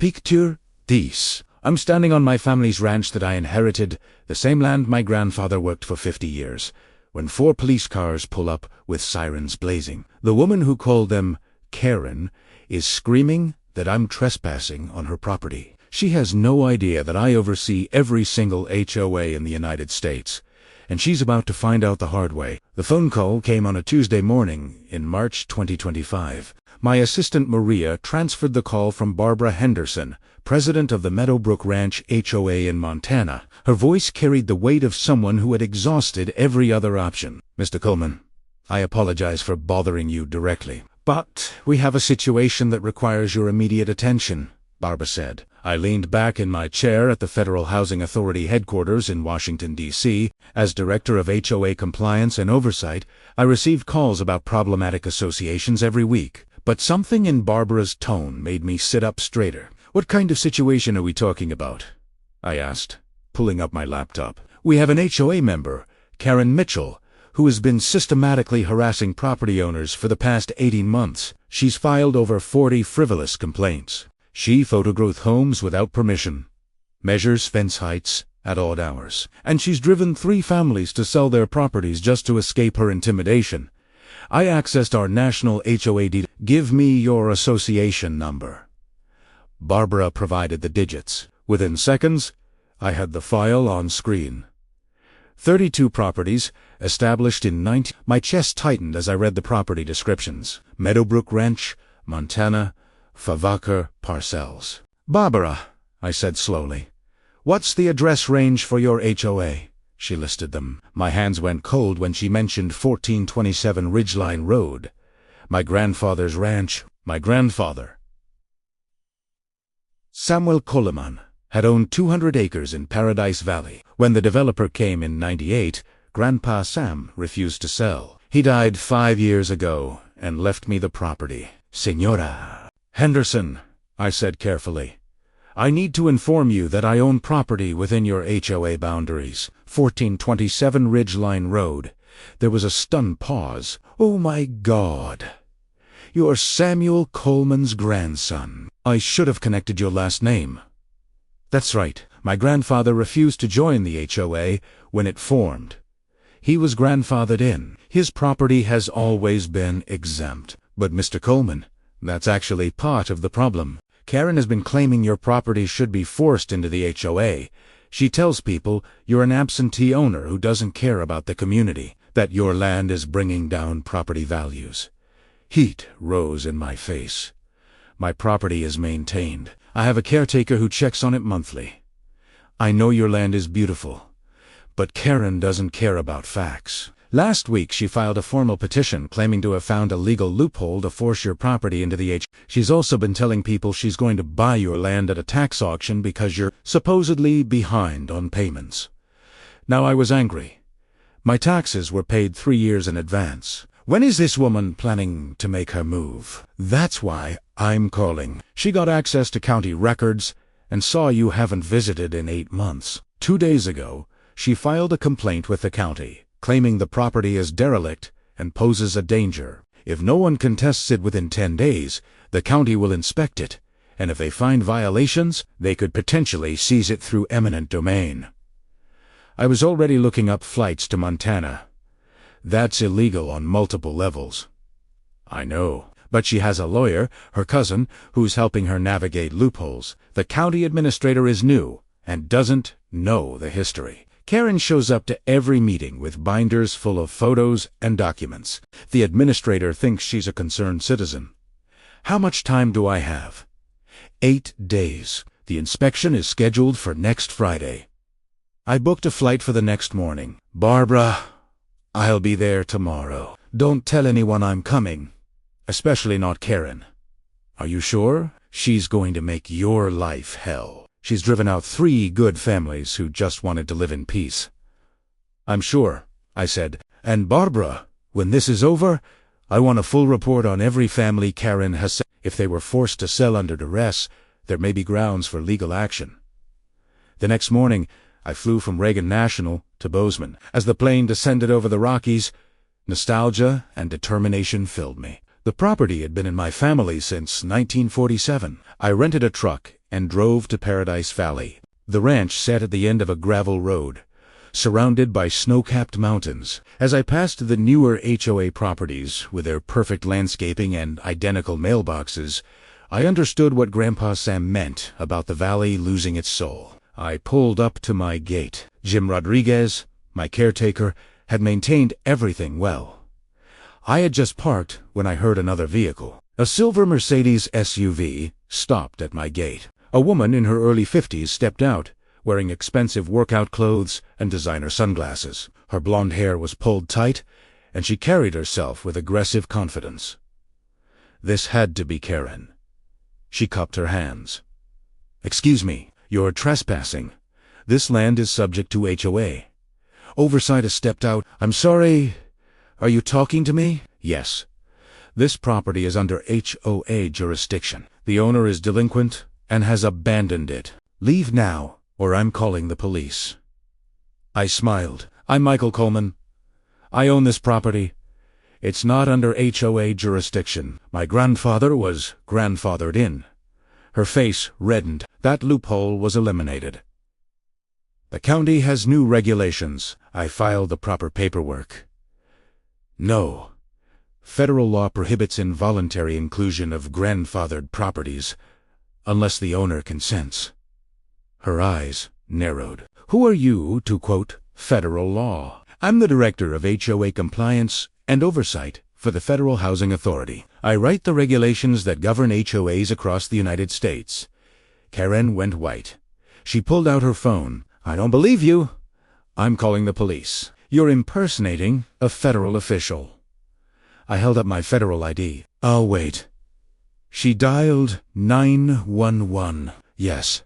Picture this. I'm standing on my family's ranch that I inherited, the same land my grandfather worked for 50 years, when 4 police cars pull up with sirens blazing. The woman who called them Karen is screaming that I'm trespassing on her property. She has no idea that I oversee every single HOA in the United States, and she's about to find out the hard way. The phone call came on a Tuesday morning in March 2025. My assistant Maria transferred the call from Barbara Henderson, president of the Meadowbrook Ranch HOA in Montana. Her voice carried the weight of someone who had exhausted every other option. Mr. Coleman, I apologize for bothering you directly, but we have a situation that requires your immediate attention, Barbara said. I leaned back in my chair at the Federal Housing Authority headquarters in Washington, D.C. As director of HOA Compliance and Oversight, I received calls about problematic associations every week. But something in Barbara's tone made me sit up straighter. What kind of situation are we talking about? I asked, pulling up my laptop. We have an HOA member, Karen Mitchell, who has been systematically harassing property owners for the past 18 months. She's filed over 40 frivolous complaints. She photographs homes without permission, measures fence heights at odd hours, and she's driven 3 families to sell their properties just to escape her intimidation. I accessed our national HOA data. Give me your association number. Barbara provided the digits. Within seconds, I had the file on screen. 32 properties, established in 19... My chest tightened as I read the property descriptions. Meadowbrook Ranch, Montana, Favaka Parcels. Barbara, I said slowly, what's the address range for your HOA? She listed them. My hands went cold when she mentioned 1427 Ridgeline Road. My grandfather's ranch. My grandfather, Samuel Coleman, had owned 200 acres in Paradise Valley. When the developer came in '98, Grandpa Sam refused to sell. He died 5 years ago and left me the property. Senora Henderson, I said carefully, I need to inform you that I own property within your HOA boundaries. 1427 Ridgeline Road. There was a stunned pause. Oh my God. You're Samuel Coleman's grandson. I should have connected your last name. That's right. My grandfather refused to join the HOA when it formed. He was grandfathered in. His property has always been exempt. But Mr. Coleman, that's actually part of the problem. Karen has been claiming your property should be forced into the HOA. She tells people you're an absentee owner who doesn't care about the community, that your land is bringing down property values. Heat rose in my face. My property is maintained. I have a caretaker who checks on it monthly. I know your land is beautiful, but Karen doesn't care about facts. Last week she filed a formal petition claiming to have found a legal loophole to force your property into the HOA. She's also been telling people she's going to buy your land at a tax auction because you're supposedly behind on payments. Now I was angry. My taxes were paid 3 years in advance. When is this woman planning to make her move? That's why I'm calling. She got access to county records and saw you haven't visited in 8 months. 2 days ago, she filed a complaint with the county, claiming the property is derelict and poses a danger. If no one contests it within 10 days, the county will inspect it, and if they find violations, they could potentially seize it through eminent domain. I was already looking up flights to Montana. That's illegal on multiple levels. I know, but she has a lawyer, her cousin, who's helping her navigate loopholes. The county administrator is new and doesn't know the history. Karen shows up to every meeting with binders full of photos and documents. The administrator thinks she's a concerned citizen. How much time do I have? 8 days. The inspection is scheduled for next Friday. I booked a flight for the next morning. Barbara, I'll be there tomorrow. Don't tell anyone I'm coming, especially not Karen. Are you sure? She's going to make your life hell. She's driven out 3 good families who just wanted to live in peace. I'm sure, I said. And Barbara, when this is over, I want a full report on every family Karen has said. If they were forced to sell under duress, there may be grounds for legal action. The next morning, I flew from Reagan National to Bozeman. As the plane descended over the Rockies, nostalgia and determination filled me. The property had been in my family since 1947. I rented a truck and drove to Paradise Valley. The ranch sat at the end of a gravel road, surrounded by snow-capped mountains. As I passed the newer HOA properties with their perfect landscaping and identical mailboxes, I understood what Grandpa Sam meant about the valley losing its soul. I pulled up to my gate. Jim Rodriguez, my caretaker, had maintained everything well. I had just parked when I heard another vehicle. A silver Mercedes SUV stopped at my gate. A woman in her early 50s stepped out, wearing expensive workout clothes and designer sunglasses. Her blonde hair was pulled tight, and she carried herself with aggressive confidence. This had to be Karen. She cupped her hands. "Excuse me, you're trespassing. This land is subject to HOA. Oversight has stepped out. I'm sorry. Are you talking to me?" "Yes. This property is under HOA jurisdiction. The owner is delinquent and has abandoned it. Leave now, or I'm calling the police." I smiled. "I'm Michael Coleman. I own this property. It's not under HOA jurisdiction. My grandfather was grandfathered in." Her face reddened. That loophole was eliminated. "The county has new regulations." I filed the proper paperwork. "No. Federal law prohibits involuntary inclusion of grandfathered properties unless the owner consents." Her eyes narrowed. "Who are you to quote federal law?" "I'm the director of HOA compliance and oversight for the Federal Housing Authority. I write the regulations that govern HOAs across the United States." Karen went white. She pulled out her phone. "I don't believe you. I'm calling the police. You're impersonating a federal official." I held up my federal ID. "I'll wait." She dialed 911. "Yes,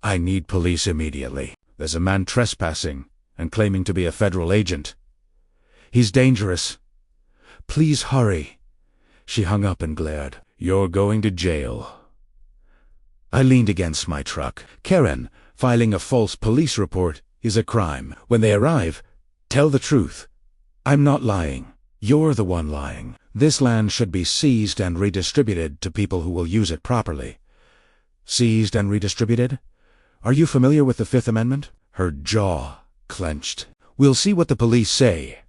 I need police immediately. There's a man trespassing and claiming to be a federal agent. He's dangerous. Please hurry." She hung up and glared. "You're going to jail." I leaned against my truck. "Karen, filing a false police report is a crime. When they arrive, tell the truth." "I'm not lying. You're the one lying. This land should be seized and redistributed to people who will use it properly." "Seized and redistributed? Are you familiar with the Fifth Amendment?" Her jaw clenched. "We'll see what the police say."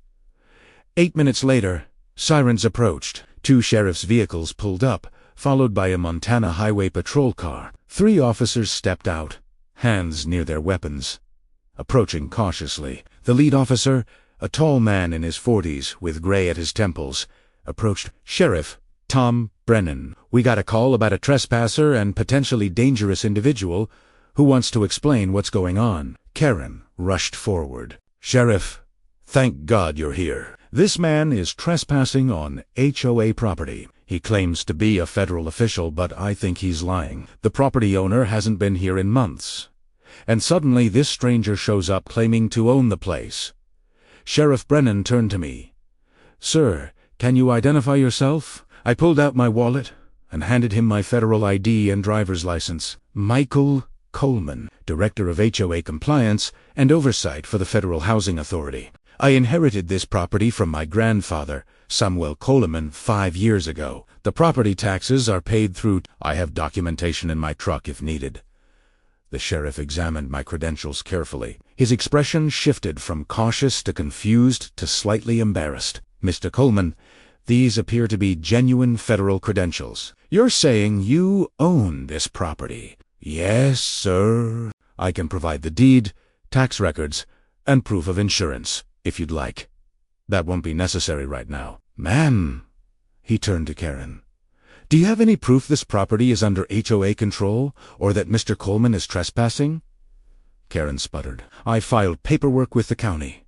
8 minutes later, sirens approached. 2 sheriff's vehicles pulled up, followed by a Montana Highway Patrol car. 3 officers stepped out, hands near their weapons, approaching cautiously. The lead officer, a tall man in his 40s with gray at his temples, approached. "Sheriff Tom Brennan, we got a call about a trespasser and potentially dangerous individual who wants to explain what's going on." Karen rushed forward. "Sheriff, thank God you're here. This man is trespassing on HOA property. He claims to be a federal official, but I think he's lying. The property owner hasn't been here in months. And suddenly this stranger shows up claiming to own the place." Sheriff Brennan turned to me. "Sir, can you identify yourself?" I pulled out my wallet and handed him my federal ID and driver's license. "Michael Coleman, Director of HOA Compliance and Oversight for the Federal Housing Authority. I inherited this property from my grandfather, Samuel Coleman, 5 years ago. The property taxes are paid through. I have documentation in my truck if needed." The sheriff examined my credentials carefully. His expression shifted from cautious to confused to slightly embarrassed. "Mr. Coleman, these appear to be genuine federal credentials. You're saying you own this property?" "Yes, sir." "I can provide the deed, tax records, and proof of insurance, if you'd like." "That won't be necessary right now." "Ma'am," he turned to Karen, "do you have any proof this property is under HOA control, or that Mr. Coleman is trespassing?" Karen sputtered. "I filed paperwork with the county.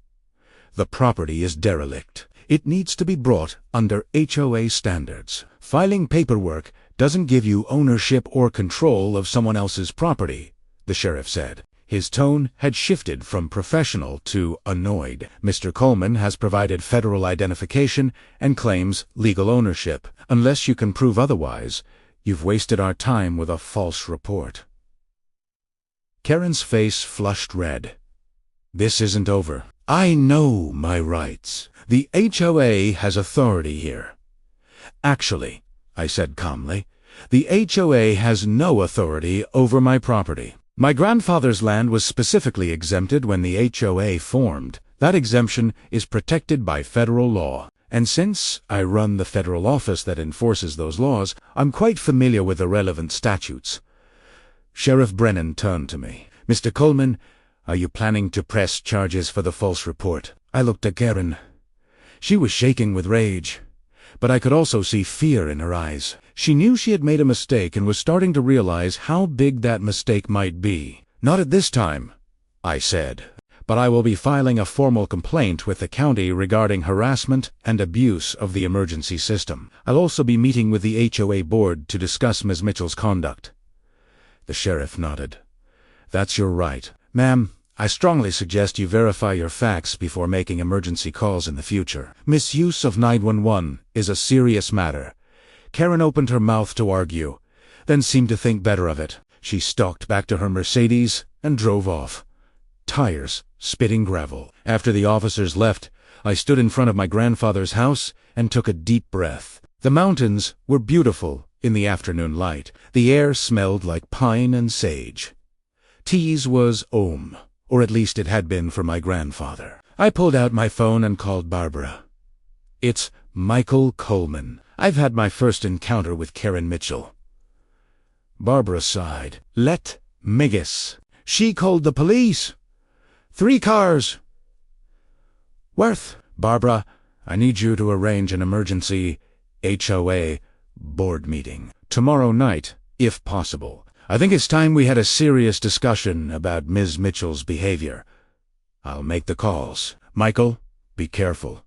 The property is derelict. It needs to be brought under HOA standards. Filing paperwork doesn't give you ownership or control of someone else's property," the sheriff said. His tone had shifted from professional to annoyed. "Mr. Coleman has provided federal identification and claims legal ownership. Unless you can prove otherwise, you've wasted our time with a false report." Karen's face flushed red. "This isn't over. I know my rights. The HOA has authority here. Actually, I said calmly, the HOA has no authority over my property. My grandfather's land was specifically exempted when the HOA formed. That exemption is protected by federal law. And since I run the federal office that enforces those laws, I'm quite familiar with the relevant statutes. Sheriff Brennan turned to me. Mr. Coleman, are you planning to press charges for the false report? I looked at Karen. She was shaking with rage, but I could also see fear in her eyes. She knew she had made a mistake and was starting to realize how big that mistake might be. Not at this time, I said, but I will be filing a formal complaint with the county regarding harassment and abuse of the emergency system. I'll also be meeting with the HOA board to discuss Ms. Mitchell's conduct. The sheriff nodded. That's your right. Ma'am, I strongly suggest you verify your facts before making emergency calls in the future. Misuse of 911 is a serious matter. Karen opened her mouth to argue, then seemed to think better of it. She stalked back to her Mercedes and drove off. Tires spitting gravel. After the officers left, I stood in front of my grandfather's house and took a deep breath. The mountains were beautiful in the afternoon light. The air smelled like pine and sage. Tease was home, or at least it had been for my grandfather. I pulled out my phone and called Barbara. It's Michael Coleman. I've had my first encounter with Karen Mitchell. Barbara sighed. Let me guess. She called the police. 3 cars. Worth. Barbara, I need you to arrange an emergency HOA board meeting tomorrow night, if possible. I think it's time we had a serious discussion about Ms. Mitchell's behavior. I'll make the calls. Michael, be careful.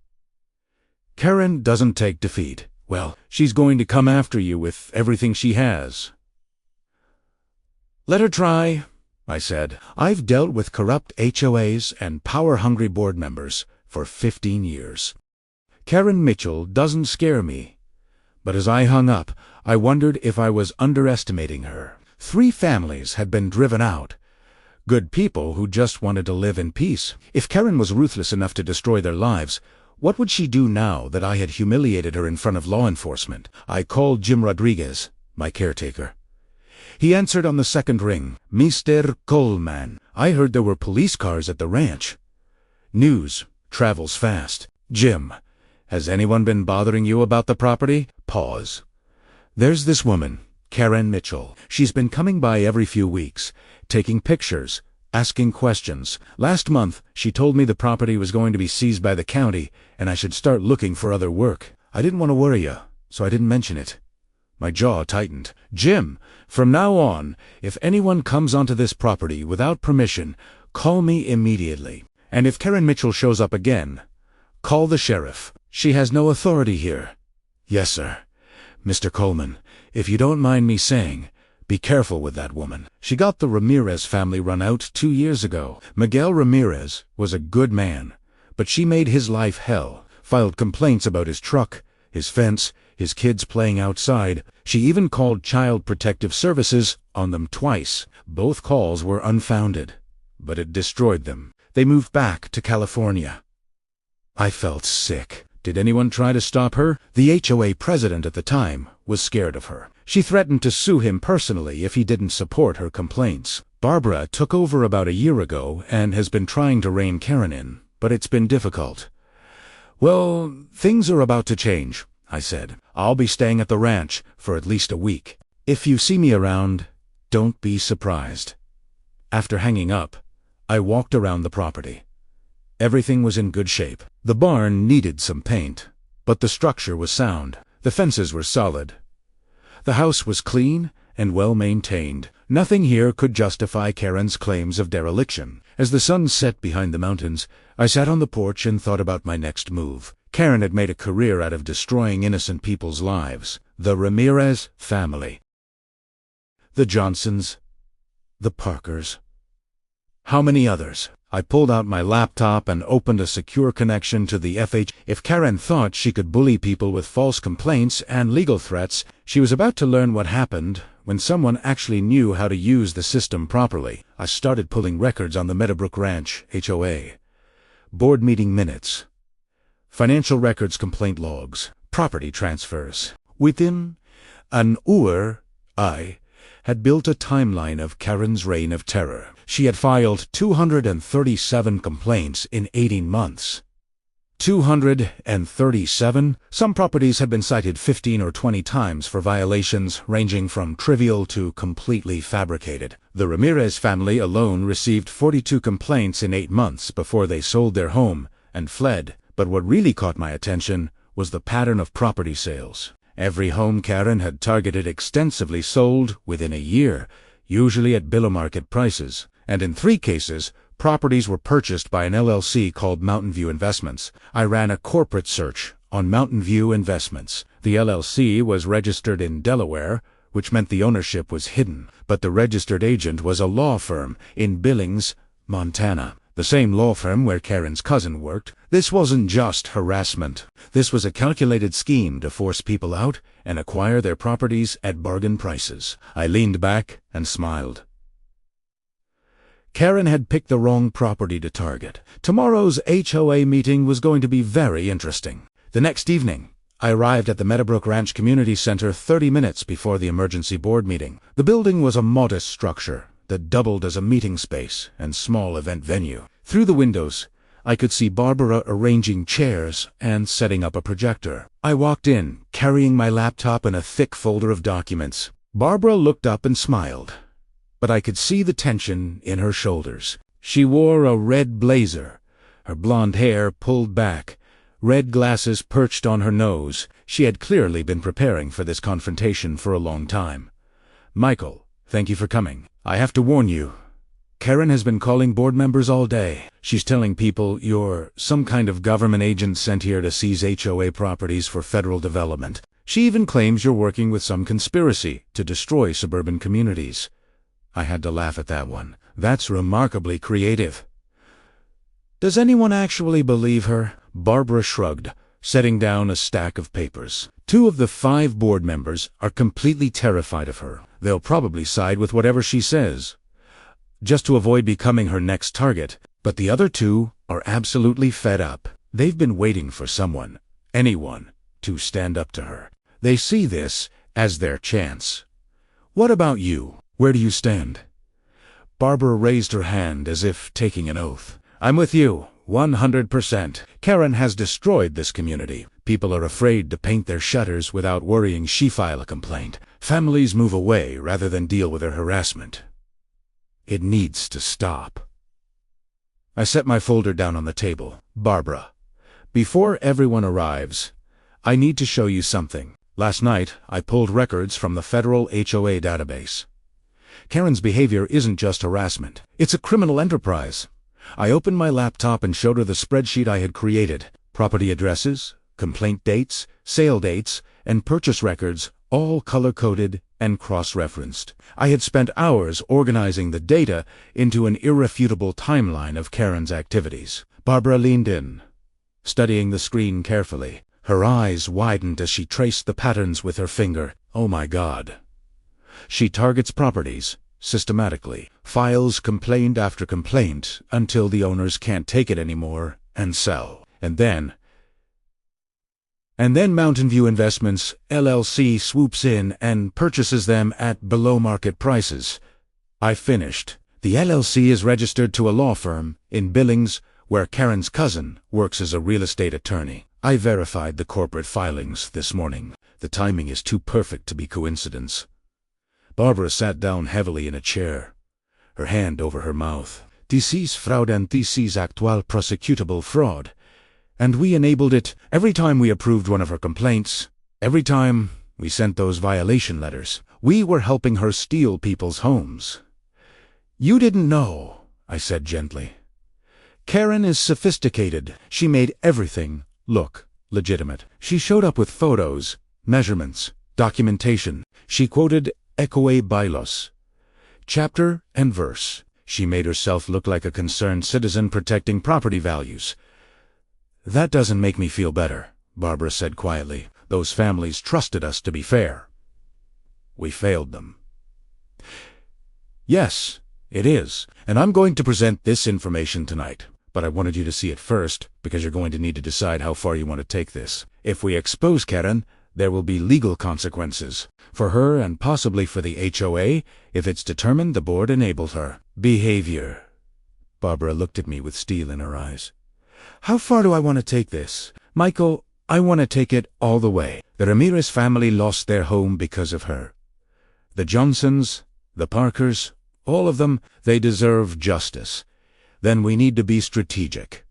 Karen doesn't take defeat. Well, she's going to come after you with everything she has. Let her try, I said. I've dealt with corrupt HOAs and power-hungry board members for 15 years. Karen Mitchell doesn't scare me. But as I hung up, I wondered if I was underestimating her. 3 families had been driven out. Good people who just wanted to live in peace. If Karen was ruthless enough to destroy their lives, what would she do now that I had humiliated her in front of law enforcement? I called Jim Rodriguez, my caretaker. He answered on the second ring. Mr. Coleman, I heard there were police cars at the ranch. News travels fast. Jim, has anyone been bothering you about the property? Pause. There's this woman, Karen Mitchell. She's been coming by every few weeks, taking pictures, asking questions. Last month, she told me the property was going to be seized by the county, and I should start looking for other work. I didn't want to worry you, so I didn't mention it. My jaw tightened. Jim, from now on, if anyone comes onto this property without permission, call me immediately. And if Karen Mitchell shows up again, call the sheriff. She has no authority here. Yes, sir. Mr. Coleman, if you don't mind me saying, be careful with that woman. She got the Ramirez family run out 2 years ago. Miguel Ramirez was a good man, but she made his life hell, filed complaints about his truck, his fence, his kids playing outside. She even called Child Protective Services on them twice. Both calls were unfounded, but it destroyed them. They moved back to California. I felt sick. Did anyone try to stop her? The HOA president at the time was scared of her. She threatened to sue him personally if he didn't support her complaints. Barbara took over about a year ago and has been trying to rein Karen in, but it's been difficult. Well, things are about to change, I said. I'll be staying at the ranch for at least a week. If you see me around, don't be surprised. After hanging up, I walked around the property. Everything was in good shape. The barn needed some paint, but the structure was sound. The fences were solid. The house was clean and well maintained. Nothing here could justify Karen's claims of dereliction. As the sun set behind the mountains, I sat on the porch and thought about my next move. Karen had made a career out of destroying innocent people's lives. The Ramirez family. The Johnsons. The Parkers. How many others? I pulled out my laptop and opened a secure connection to the FH. If Karen thought she could bully people with false complaints and legal threats, she was about to learn what happened when someone actually knew how to use the system properly. I started pulling records on the Meadowbrook Ranch HOA. Board meeting minutes. Financial records, complaint logs, property transfers. Within an hour, I had built a timeline of Karen's reign of terror. She had filed 237 complaints in 18 months. 237? Some properties had been cited 15 or 20 times for violations ranging from trivial to completely fabricated. The Ramirez family alone received 42 complaints in 8 months before they sold their home and fled. But what really caught my attention was the pattern of property sales. Every home Karen had targeted extensively sold within a year, usually at below-market prices. And in 3 cases, properties were purchased by an LLC called Mountain View Investments. I ran a corporate search on Mountain View Investments. The LLC was registered in Delaware, which meant the ownership was hidden, but the registered agent was a law firm in Billings, Montana. The same law firm where Karen's cousin worked. This wasn't just harassment. This was a calculated scheme to force people out and acquire their properties at bargain prices. I leaned back and smiled. Karen had picked the wrong property to target. Tomorrow's HOA meeting was going to be very interesting. The next evening, I arrived at the Meadowbrook Ranch Community Center 30 minutes before the emergency board meeting. The building was a modest structure that doubled as a meeting space and small event venue. Through the windows, I could see Barbara arranging chairs and setting up a projector. I walked in, carrying my laptop and a thick folder of documents. Barbara looked up and smiled, but I could see the tension in her shoulders. She wore a red blazer, her blonde hair pulled back, red glasses perched on her nose. She had clearly been preparing for this confrontation for a long time. "Michael, thank you for coming. I have to warn you. Karen has been calling board members all day. She's telling people you're some kind of government agent sent here to seize HOA properties for federal development. She even claims you're working with some conspiracy to destroy suburban communities." I had to laugh at that one. That's remarkably creative. "Does anyone actually believe her?" Barbara shrugged, setting down a stack of papers. 2 of the 5 board members are completely terrified of her. They'll probably side with whatever she says, just to avoid becoming her next target. But the other 2 are absolutely fed up. They've been waiting for someone, anyone, to stand up to her. They see this as their chance. "What about you? Where do you stand?" Barbara raised her hand as if taking an oath. "I'm with you, 100%. Karen has destroyed this community. People are afraid to paint their shutters without worrying she file a complaint. Families move away rather than deal with her harassment. It needs to stop." I set my folder down on the table. "Barbara, before everyone arrives, I need to show you something. Last night, I pulled records from the federal HOA database. Karen's behavior isn't just harassment. It's a criminal enterprise." I opened my laptop and showed her the spreadsheet I had created. Property addresses, complaint dates, sale dates, and purchase records, all color-coded and cross-referenced. I had spent hours organizing the data into an irrefutable timeline of Karen's activities. Barbara leaned in, studying the screen carefully. Her eyes widened as she traced the patterns with her finger. "Oh my God." She targets properties systematically, files complaint after complaint until the owners can't take it anymore and sell. And then Mountain View Investments, LLC swoops in and purchases them at below-market prices. I finished. The LLC is registered to a law firm in Billings, where Karen's cousin works as a real estate attorney. I verified the corporate filings this morning. The timing is too perfect to be coincidence. Barbara sat down heavily in a chair, her hand over her mouth. "This is fraud and this is actual prosecutable fraud. And we enabled it every time we approved one of her complaints, every time we sent those violation letters. We were helping her steal people's homes." "You didn't know," I said gently. "Karen is sophisticated. She made everything look legitimate. She showed up with photos, measurements, documentation. She quoted HOA bylaws, chapter and verse. She made herself look like a concerned citizen protecting property values." "That doesn't make me feel better," Barbara said quietly. "Those families trusted us to be fair. We failed them." "Yes, it is. And I'm going to present this information tonight. But I wanted you to see it first, because you're going to need to decide how far you want to take this. If we expose Karen, There will be legal consequences for her and possibly for the HOA if it's determined the board enabled her behavior. Barbara looked at me with steel in her eyes. How far do I want to take this? Michael, I want to take it all the way. The Ramirez family lost their home because of her. The Johnsons, the Parkers, all of them, they deserve justice. Then we need to be strategic.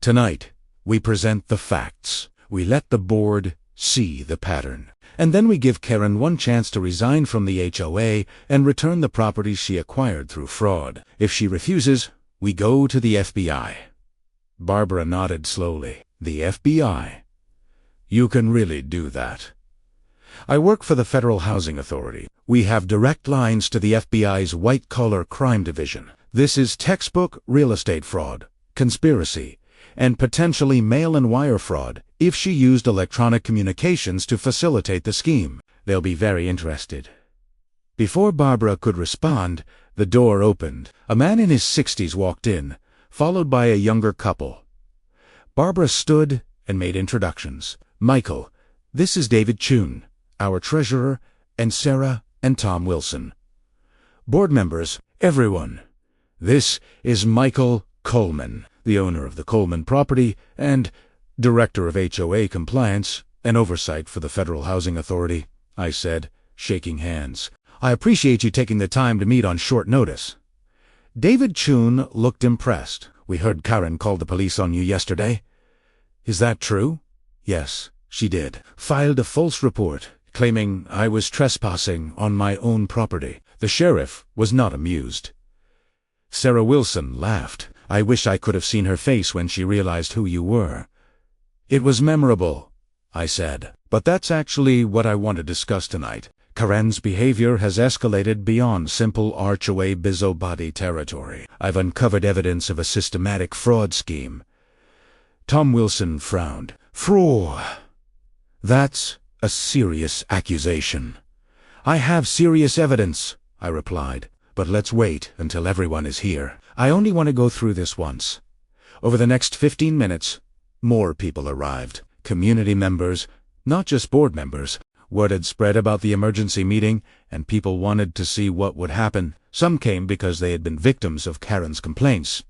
Tonight, we present the facts. We let the board see the pattern. And then we give Karen one chance to resign from the HOA and return the property she acquired through fraud. If she refuses, we go to the FBI. Barbara nodded slowly. The FBI? You can really do that. I work for the Federal Housing Authority. We have direct lines to the FBI's white-collar crime division. This is textbook real estate fraud, conspiracy, and potentially mail-and-wire fraud if she used electronic communications to facilitate the scheme. They'll be very interested. Before Barbara could respond, the door opened. A man in his 60s walked in, followed by a younger couple. Barbara stood and made introductions. Michael, this is David Chun, our treasurer, and Sarah and Tom Wilson. Board members, everyone. This is Michael Coleman, the owner of the Coleman property and director of HOA compliance and oversight for the Federal Housing Authority, I said, shaking hands. I appreciate you taking the time to meet on short notice. David Chun looked impressed. We heard Karen called the police on you yesterday. Is that true? Yes, she did. Filed a false report, claiming I was trespassing on my own property. The sheriff was not amused. Sarah Wilson laughed. I wish I could have seen her face when she realized who you were. It was memorable, I said. But that's actually what I want to discuss tonight. Karen's behavior has escalated beyond simple HOA busybody territory. I've uncovered evidence of a systematic fraud scheme. Tom Wilson frowned. Fraud. That's a serious accusation. I have serious evidence, I replied. But let's wait until everyone is here. I only want to go through this once. Over the next 15 minutes, more people arrived. Community members, not just board members. Word had spread about the emergency meeting, and people wanted to see what would happen. Some came because they had been victims of Karen's complaints.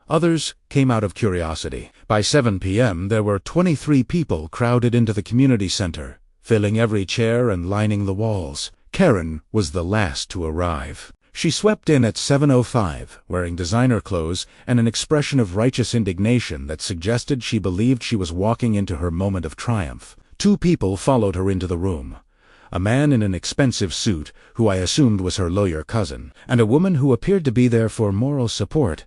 Others came out of curiosity. By 7 p.m., there were 23 people crowded into the community center, filling every chair and lining the walls. Karen was the last to arrive. She swept in at 7:05, wearing designer clothes and an expression of righteous indignation that suggested she believed she was walking into her moment of triumph. 2 people followed her into the room. A man in an expensive suit, who I assumed was her lawyer cousin, and a woman who appeared to be there for moral support.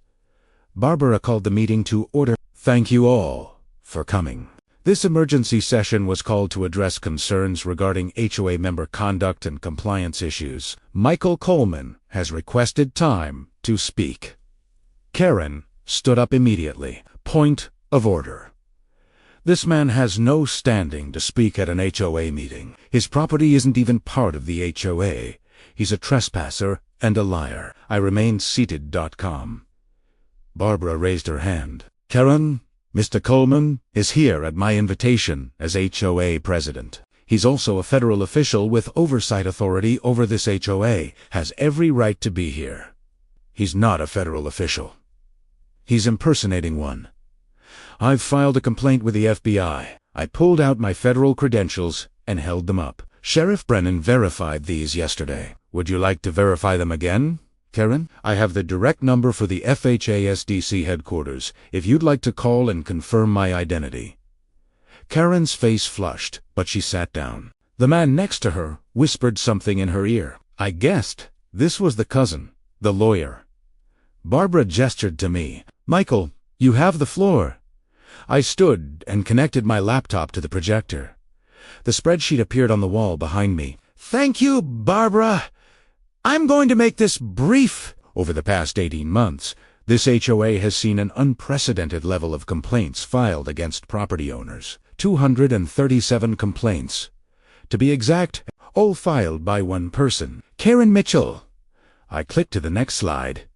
Barbara called the meeting to order. Thank you all for coming. This emergency session was called to address concerns regarding HOA member conduct and compliance issues. Michael Coleman has requested time to speak. Karen stood up immediately. Point of order. This man has no standing to speak at an HOA meeting. His property isn't even part of the HOA. He's a trespasser and a liar. I remained seated. Barbara raised her hand. Karen, Mr. Coleman is here at my invitation as HOA president. He's also a federal official with oversight authority over this HOA, has every right to be here. He's not a federal official. He's impersonating one. I've filed a complaint with the FBI. I pulled out my federal credentials and held them up. Sheriff Brennan verified these yesterday. Would you like to verify them again, Karen? I have the direct number for the FHASDC headquarters, if you'd like to call and confirm my identity. Karen's face flushed, but she sat down. The man next to her whispered something in her ear. I guessed this was the cousin, the lawyer. Barbara gestured to me. Michael, you have the floor. I stood and connected my laptop to the projector. The spreadsheet appeared on the wall behind me. Thank you, Barbara. I'm going to make this brief. Over the past 18 months, this HOA has seen an unprecedented level of complaints filed against property owners. 237 complaints. To be exact, all filed by one person, Karen Mitchell. I clicked to the next slide.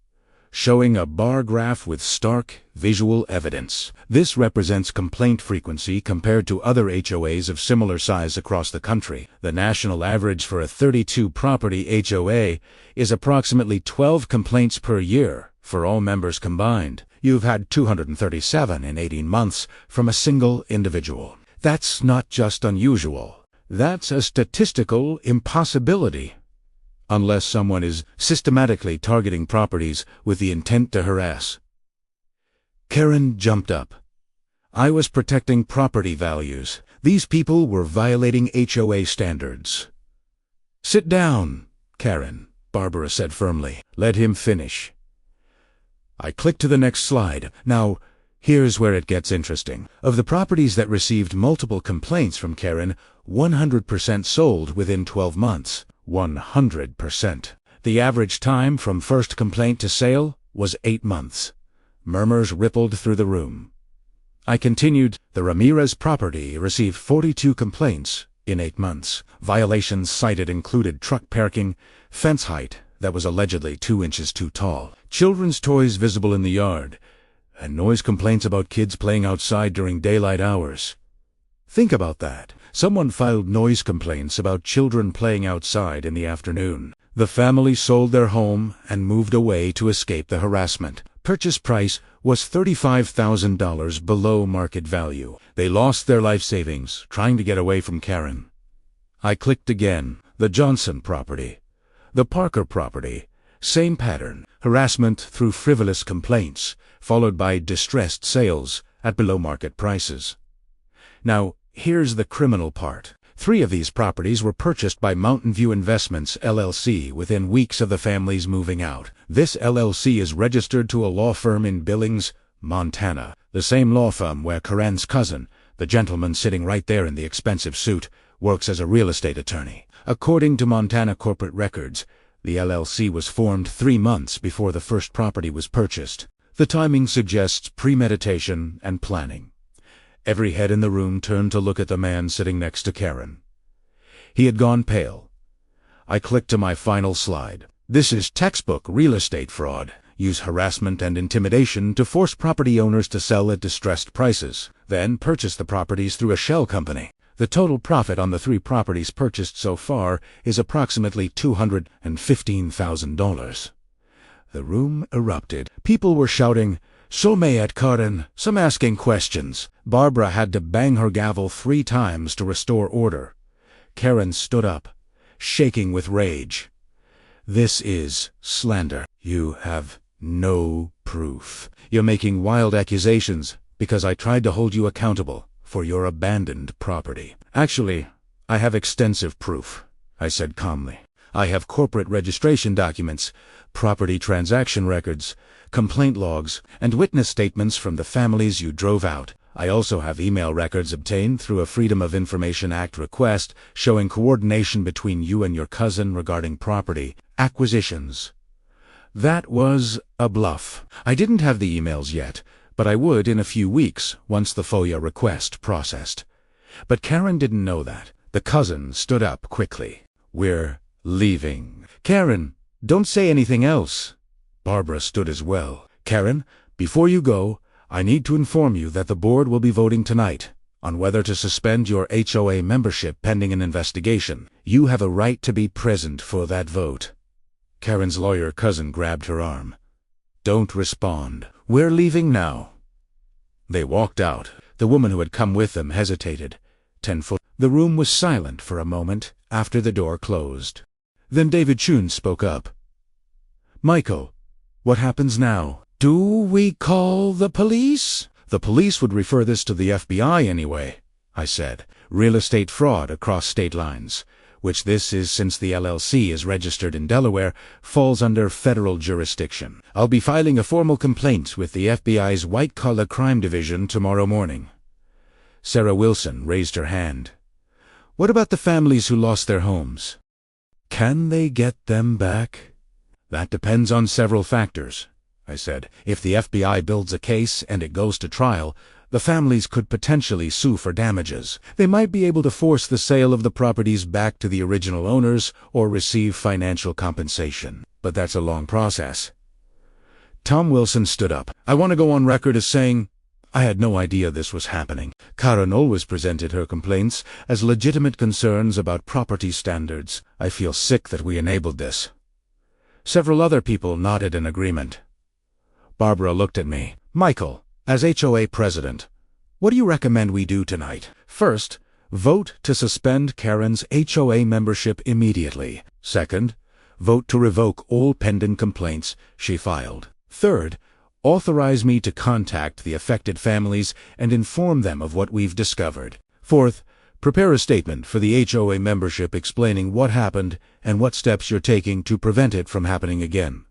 showing a bar graph with stark visual evidence. This represents complaint frequency compared to other HOAs of similar size across the country. The national average for a 32-property HOA is approximately 12 complaints per year for all members combined. You've had 237 in 18 months from a single individual. That's not just unusual. That's a statistical impossibility. Unless someone is systematically targeting properties with the intent to harass. Karen jumped up. I was protecting property values. These people were violating HOA standards. Sit down, Karen, Barbara said firmly. Let him finish. I clicked to the next slide. Now, here's where it gets interesting. Of the properties that received multiple complaints from Karen, 100% sold within 12 months. 100%. The average time from first complaint to sale was 8 months. Murmurs rippled through the room. I continued, the Ramirez property received 42 complaints in 8 months. Violations cited included truck parking, fence height that was allegedly 2 inches too tall, children's toys visible in the yard, and noise complaints about kids playing outside during daylight hours. Think about that. Someone filed noise complaints about children playing outside in the afternoon. The family sold their home and moved away to escape the harassment. Purchase price was $35,000 below market value. They lost their life savings trying to get away from Karen. I clicked again. The Johnson property. The Parker property. Same pattern. Harassment through frivolous complaints, followed by distressed sales at below market prices. Now, here's the criminal part. 3 of these properties were purchased by Mountain View Investments, LLC, within weeks of the families moving out. This LLC is registered to a law firm in Billings, Montana, the same law firm where Karen's cousin, the gentleman sitting right there in the expensive suit, works as a real estate attorney. According to Montana corporate records, the LLC was formed 3 months before the first property was purchased. The timing suggests premeditation and planning. Every head in the room turned to look at the man sitting next to Karen. He had gone pale. I clicked to my final slide. This is textbook real estate fraud. Use harassment and intimidation to force property owners to sell at distressed prices, then purchase the properties through a shell company. The total profit on the 3 properties purchased so far is approximately $215,000. The room erupted. People were shouting, "So may it, Karen," some asking questions. Barbara had to bang her gavel 3 times to restore order. Karen stood up, shaking with rage. This is slander. You have no proof. You're making wild accusations because I tried to hold you accountable for your abandoned property. Actually, I have extensive proof, I said calmly. I have corporate registration documents, property transaction records, complaint logs, and witness statements from the families you drove out. I also have email records obtained through a Freedom of Information Act request showing coordination between you and your cousin regarding property acquisitions. That was a bluff. I didn't have the emails yet, but I would in a few weeks once the FOIA request processed. But Karen didn't know that. The cousin stood up quickly. We're leaving. Karen, don't say anything else. Barbara stood as well. Karen, before you go, I need to inform you that the board will be voting tonight on whether to suspend your HOA membership pending an investigation. You have a right to be present for that vote. Karen's lawyer cousin grabbed her arm. Don't respond. We're leaving now. They walked out. The woman who had come with them hesitated. 10 foot. The room was silent for a moment after the door closed. Then David Chun spoke up. Michael, what happens now? Do we call the police? The police would refer this to the FBI anyway, I said. Real estate fraud across state lines, which this is since the LLC is registered in Delaware, falls under federal jurisdiction. I'll be filing a formal complaint with the FBI's White-Collar Crime Division tomorrow morning. Sarah Wilson raised her hand. What about the families who lost their homes? Can they get them back? That depends on several factors, I said. If the FBI builds a case and it goes to trial, the families could potentially sue for damages. They might be able to force the sale of the properties back to the original owners or receive financial compensation. But that's a long process. Tom Wilson stood up. I want to go on record as saying I had no idea this was happening. Karen always presented her complaints as legitimate concerns about property standards. I feel sick that we enabled this. Several other people nodded in agreement. Barbara looked at me. Michael, as HOA president, what do you recommend we do tonight? First, vote to suspend Karen's HOA membership immediately. Second, vote to revoke all pending complaints she filed. Third, authorize me to contact the affected families and inform them of what we've discovered. Fourth, prepare a statement for the HOA membership explaining what happened and what steps you're taking to prevent it from happening again.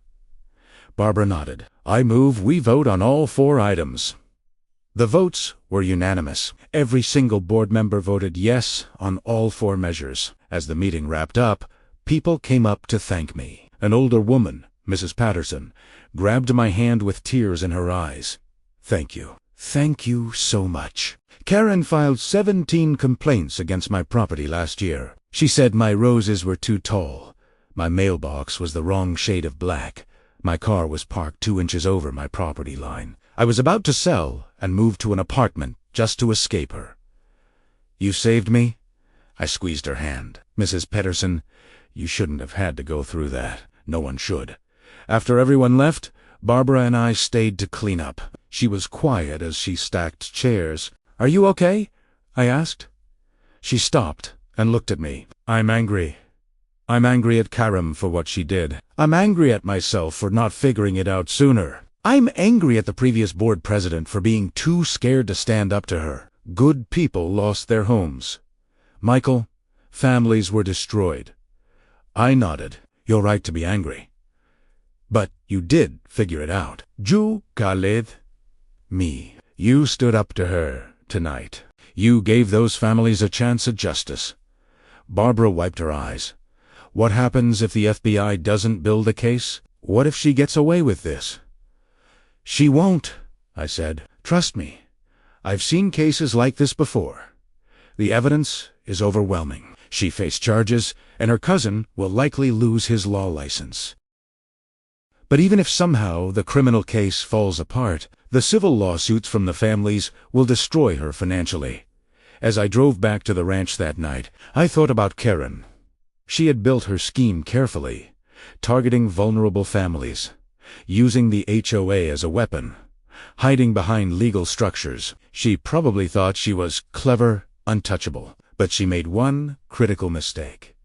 Barbara nodded. I move we vote on all 4 items. The votes were unanimous. Every single board member voted yes on all 4 measures. As the meeting wrapped up, people came up to thank me. An older woman, Mrs. Patterson, grabbed my hand with tears in her eyes. Thank you. Thank you so much. Karen filed 17 complaints against my property last year. She said my roses were too tall. My mailbox was the wrong shade of black. My car was parked 2 inches over my property line. I was about to sell and move to an apartment just to escape her. You saved me? I squeezed her hand. Mrs. Patterson, you shouldn't have had to go through that. No one should. After everyone left, Barbara and I stayed to clean up. She was quiet as she stacked chairs. Are you okay? I asked. She stopped and looked at me. I'm angry. I'm angry at Karen for what she did. I'm angry at myself for not figuring it out sooner. I'm angry at the previous board president for being too scared to stand up to her. Good people lost their homes. Michael, families were destroyed. I nodded. You're right to be angry. But you did figure it out. Ju Khalid. Me. You stood up to her tonight. You gave those families a chance at justice. Barbara wiped her eyes. What happens if the FBI doesn't build a case? What if she gets away with this? She won't, I said. Trust me. I've seen cases like this before. The evidence is overwhelming. She faced charges, and her cousin will likely lose his law license. But even if somehow the criminal case falls apart, the civil lawsuits from the families will destroy her financially. As I drove back to the ranch that night, I thought about Karen. She had built her scheme carefully, targeting vulnerable families, using the HOA as a weapon, hiding behind legal structures. She probably thought she was clever, untouchable, but she made one critical mistake.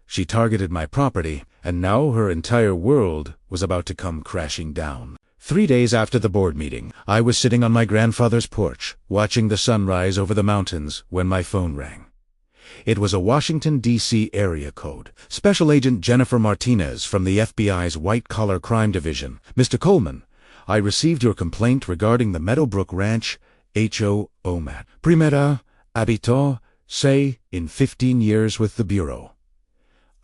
She targeted my property, and now her entire world was about to come crashing down. 3 days after the board meeting, I was sitting on my grandfather's porch, watching the sunrise over the mountains when my phone rang. It was a Washington, D.C. area code. Special Agent Jennifer Martinez from the FBI's White Collar Crime Division. Mr. Coleman, I received your complaint regarding the Meadowbrook Ranch HOA. Primera habitat, say, in 15 years with the Bureau.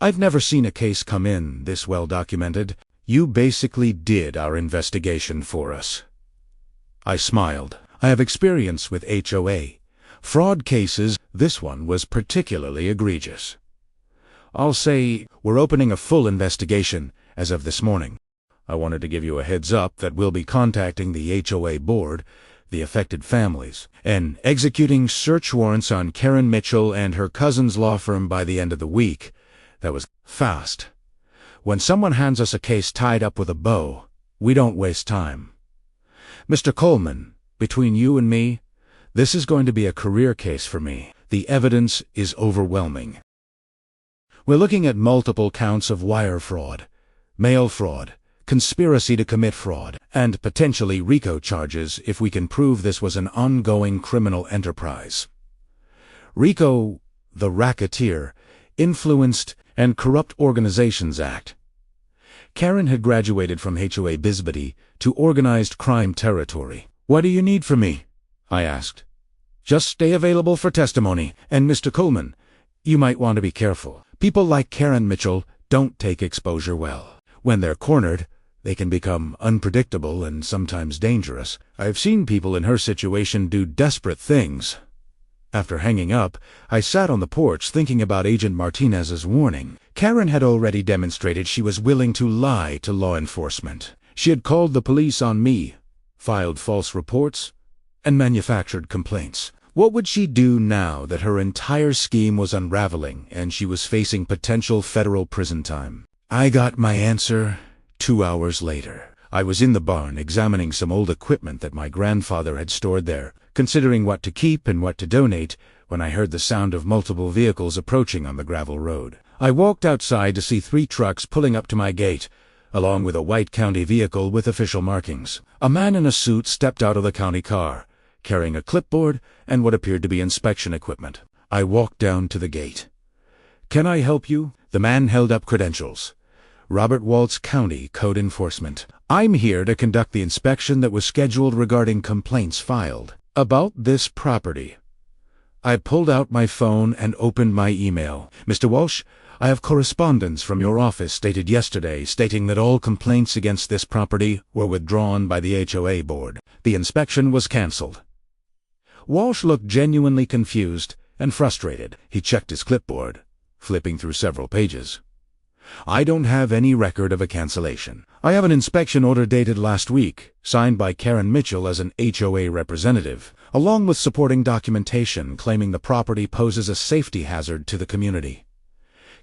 I've never seen a case come in this well documented. You basically did our investigation for us. I smiled. I have experience with HOA. Fraud cases, this one was particularly egregious. I'll say we're opening a full investigation as of this morning. I wanted to give you a heads up that we'll be contacting the HOA board, the affected families, and executing search warrants on Karen Mitchell and her cousin's law firm by the end of the week. That was fast. When someone hands us a case tied up with a bow, we don't waste time. Mr. Coleman, between you and me, this is going to be a career case for me. The evidence is overwhelming. We're looking at multiple counts of wire fraud, mail fraud, conspiracy to commit fraud, and potentially RICO charges if we can prove this was an ongoing criminal enterprise. RICO, the Racketeer, Influenced and Corrupt Organizations Act. Karen had graduated from HOA Bisbee to organized crime territory. What do you need from me? I asked. Just stay available for testimony, and Mr. Coleman, you might want to be careful. People like Karen Mitchell don't take exposure well. When they're cornered, they can become unpredictable and sometimes dangerous. I've seen people in her situation do desperate things. After hanging up, I sat on the porch thinking about Agent Martinez's warning. Karen had already demonstrated she was willing to lie to law enforcement. She had called the police on me, filed false reports, and manufactured complaints. What would she do now that her entire scheme was unraveling and she was facing potential federal prison time? I got my answer 2 hours later. I was in the barn examining some old equipment that my grandfather had stored there, considering what to keep and what to donate, when I heard the sound of multiple vehicles approaching on the gravel road. I walked outside to see 3 trucks pulling up to my gate, along with a white county vehicle with official markings. A man in a suit stepped out of the county car, carrying a clipboard and what appeared to be inspection equipment. I walked down to the gate. "Can I help you?" The man held up credentials. "Robert Waltz County Code Enforcement. I'm here to conduct the inspection that was scheduled regarding complaints filed about this property." I pulled out my phone and opened my email. "Mr. Walsh, I have correspondence from your office dated yesterday stating that all complaints against this property were withdrawn by the HOA board. The inspection was canceled." Walsh looked genuinely confused and frustrated. He checked his clipboard, flipping through several pages. "I don't have any record of a cancellation. I have an inspection order dated last week, signed by Karen Mitchell as an HOA representative, along with supporting documentation claiming the property poses a safety hazard to the community."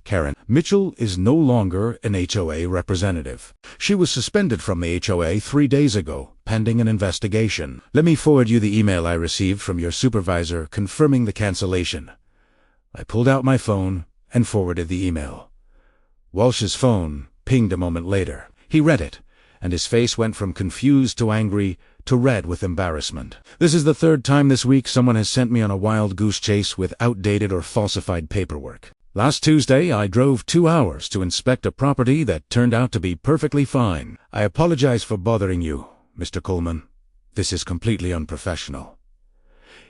Karen Mitchell is no longer an HOA representative. She was suspended from the HOA 3 days ago, pending an investigation. Let me forward you the email I received from your supervisor confirming the cancellation. I pulled out my phone and forwarded the email. Walsh's phone pinged a moment later. He read it, and his face went from confused to angry to red with embarrassment. "This is the 3rd time this week someone has sent me on a wild goose chase with outdated or falsified paperwork. Last Tuesday, I drove 2 hours to inspect a property that turned out to be perfectly fine. I apologize for bothering you, Mr. Coleman. This is completely unprofessional.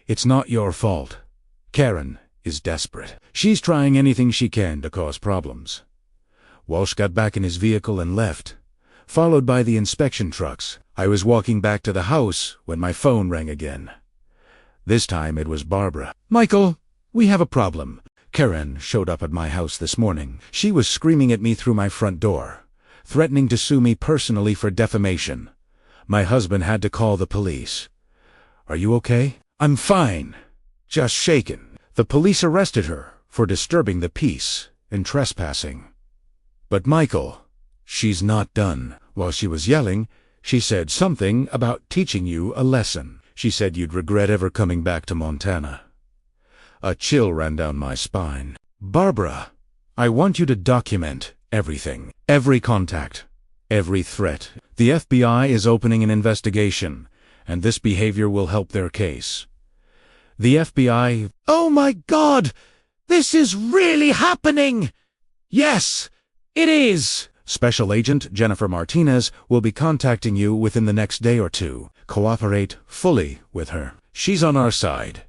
It's not your fault. Karen is desperate. She's trying anything she can to cause problems." Walsh got back in his vehicle and left, followed by the inspection trucks. I was walking back to the house when my phone rang again. This time it was Barbara. "Michael, we have a problem. Karen showed up at my house this morning. She was screaming at me through my front door, threatening to sue me personally for defamation. My husband had to call the police. Are you okay?" "I'm fine, just shaken. The police arrested her for disturbing the peace and trespassing." "But Michael, she's not done. While she was yelling, she said something about teaching you a lesson. She said you'd regret ever coming back to Montana." A chill ran down my spine. "Barbara, I want you to document everything. Every contact. Every threat. The FBI is opening an investigation, and this behavior will help their case. The FBI—" "Oh my God! This is really happening!" "Yes, it is!" "Special Agent Jennifer Martinez will be contacting you within the next day or 2. Cooperate fully with her. She's on our side."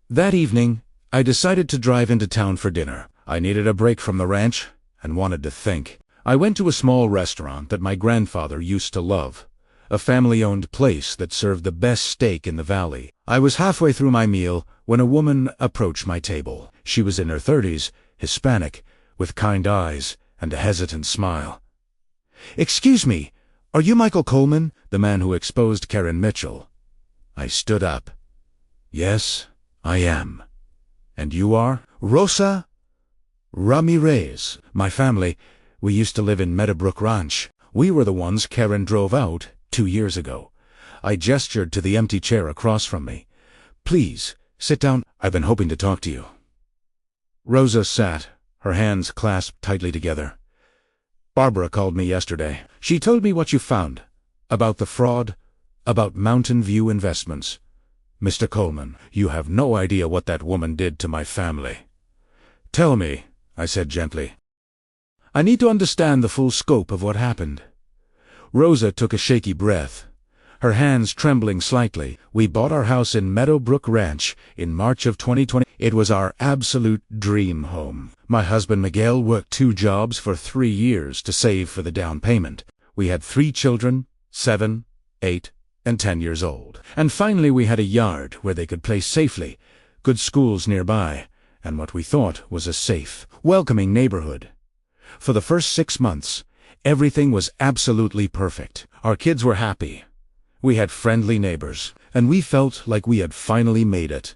That evening, I decided to drive into town for dinner. I needed a break from the ranch and wanted to think. I went to a small restaurant that my grandfather used to love, a family-owned place that served the best steak in the valley. I was halfway through my meal when a woman approached my table. She was in her 30s, Hispanic, with kind eyes and a hesitant smile. "Excuse me, are you Michael Coleman, the man who exposed Karen Mitchell?" I stood up. "Yes, I am." "And you are?" "Rosa Ramirez. My family, we used to live in Meadowbrook Ranch. We were the ones Karen drove out 2 years ago." I gestured to the empty chair across from me. "Please, sit down. I've been hoping to talk to you." Rosa sat, her hands clasped tightly together. "Barbara called me yesterday. She told me what you found. About the fraud, about Mountain View Investments. Mr. Coleman, you have no idea what that woman did to my family." "Tell me," I said gently. "I need to understand the full scope of what happened." Rosa took a shaky breath, her hands trembling slightly. "We bought our house in Meadowbrook Ranch in March of 2020. It was our absolute dream home. My husband Miguel worked 2 jobs for 3 years to save for the down payment. We had 3 children, 7, 8, and 10 years old. And finally we had a yard where they could play safely, good schools nearby, and what we thought was a safe, welcoming neighborhood. For the first 6 months, Everything was absolutely perfect. Our kids were happy. We had friendly neighbors, and we felt like we had finally made it.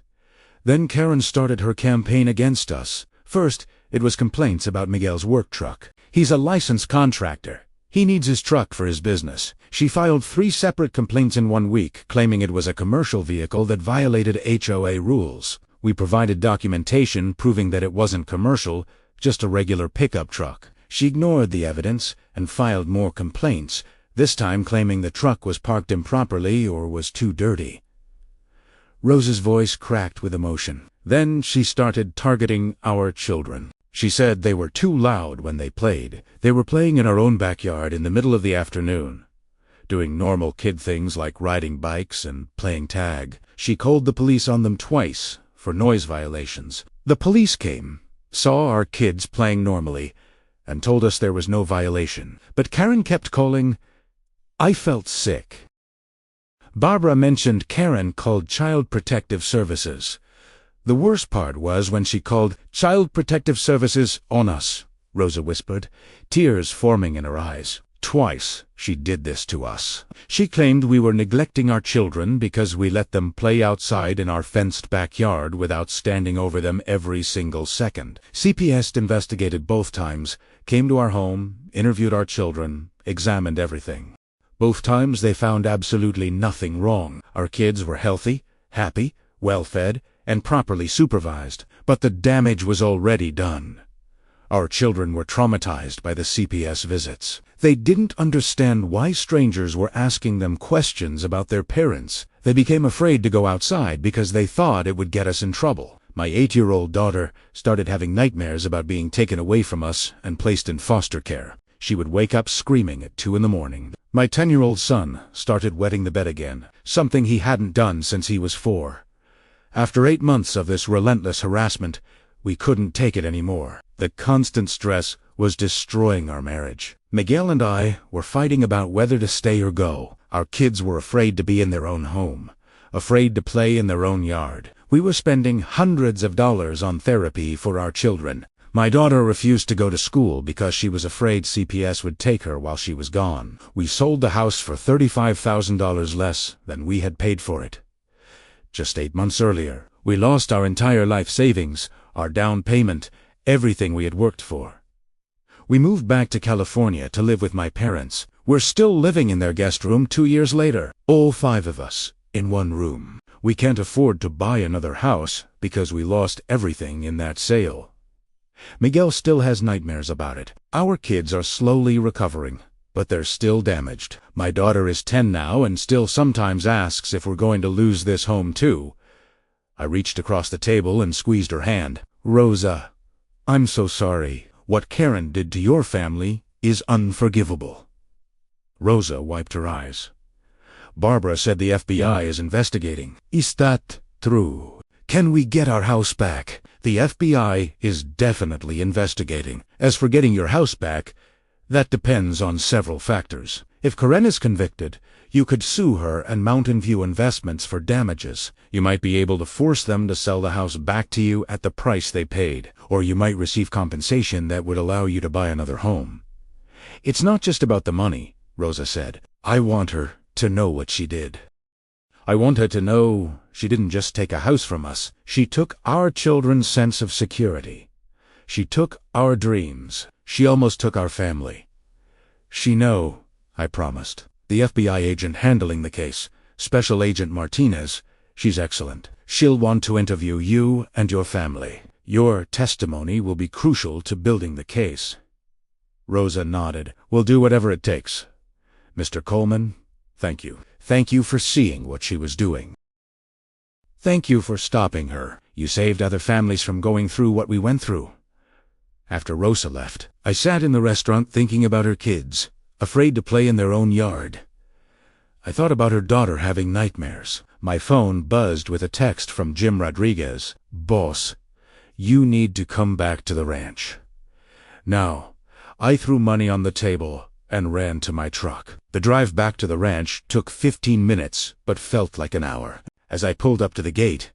Then Karen started her campaign against us. First, it was complaints about Miguel's work truck. He's a licensed contractor. He needs his truck for his business. She filed 3 separate complaints in 1 week, claiming it was a commercial vehicle that violated HOA rules. We provided documentation proving that it wasn't commercial, just a regular pickup truck. She ignored the evidence and filed more complaints, this time claiming the truck was parked improperly or was too dirty. Rosa's voice cracked with emotion. Then she started targeting our children. She said they were too loud when they played. They were playing in our own backyard in the middle of the afternoon, doing normal kid things like riding bikes and playing tag. She called the police on them twice for noise violations. The police came, saw our kids playing normally, and told us there was no violation. But Karen kept calling. I felt sick. Barbara mentioned Karen called Child Protective Services. The worst part was when she called Child Protective Services on us, Rosa whispered, tears forming in her eyes. Twice she did this to us. She claimed we were neglecting our children because we let them play outside in our fenced backyard without standing over them every single second. CPS investigated both times, came to our home, interviewed our children, examined everything. Both times they found absolutely nothing wrong. Our kids were healthy, happy, well-fed, and properly supervised, but the damage was already done. Our children were traumatized by the CPS visits. They didn't understand why strangers were asking them questions about their parents. They became afraid to go outside because they thought it would get us in trouble. My 8-year-old daughter started having nightmares about being taken away from us and placed in foster care. She would wake up screaming at 2 in the morning. My 10-year-old son started wetting the bed again, something he hadn't done since he was 4. After 8 months of this relentless harassment, we couldn't take it anymore. The constant stress was destroying our marriage. Miguel and I were fighting about whether to stay or go. Our kids were afraid to be in their own home, afraid to play in their own yard. We were spending hundreds of dollars on therapy for our children. My daughter refused to go to school because she was afraid CPS would take her while she was gone. We sold the house for $35,000 less than we had paid for it. Just 8 months earlier, we lost our entire life savings, our down payment, everything we had worked for. We moved back to California to live with my parents. We're still living in their guest room 2 years later, all 5 of us, in one room. We can't afford to buy another house because we lost everything in that sale. Miguel still has nightmares about it. Our kids are slowly recovering, but they're still damaged. My daughter is 10 now and still sometimes asks if we're going to lose this home too. I reached across the table and squeezed her hand. Rosa, I'm so sorry. What Karen did to your family is unforgivable. Rosa wiped her eyes. Barbara said the FBI is investigating. Is that true? Can we get our house back? The FBI is definitely investigating. As for getting your house back, that depends on several factors. If Karen is convicted, you could sue her and Mountain View Investments for damages. You might be able to force them to sell the house back to you at the price they paid, or you might receive compensation that would allow you to buy another home. It's not just about the money, Rosa said. I want her to know what she did. I want her to know she didn't just take a house from us. She took our children's sense of security. She took our dreams. She almost took our family. She know, I promised. The FBI agent handling the case, Special Agent Martinez, she's excellent. She'll want to interview you and your family. Your testimony will be crucial to building the case. Rosa nodded. We'll do whatever it takes. Mr. Coleman, thank you. Thank you for seeing what she was doing. Thank you for stopping her. You saved other families from going through what we went through. After Rosa left, I sat in the restaurant thinking about her kids, afraid to play in their own yard. I thought about her daughter having nightmares. My phone buzzed with a text from Jim Rodriguez. Boss, you need to come back to the ranch. Now, I threw money on the table and ran to my truck. The drive back to the ranch took 15 minutes, but felt like an hour. As I pulled up to the gate,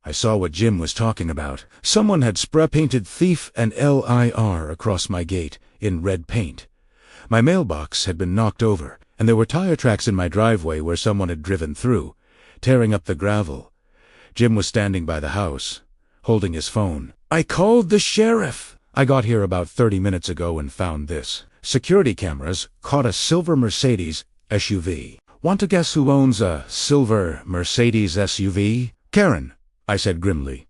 I saw what Jim was talking about. Someone had spray-painted thief and LIR across my gate in red paint. My mailbox had been knocked over, and there were tire tracks in my driveway where someone had driven through, tearing up the gravel. Jim was standing by the house, holding his phone. "I called the sheriff. I got here about 30 minutes ago and found this. Security cameras caught a silver Mercedes SUV. Want to guess who owns a silver Mercedes SUV? Karen," I said grimly.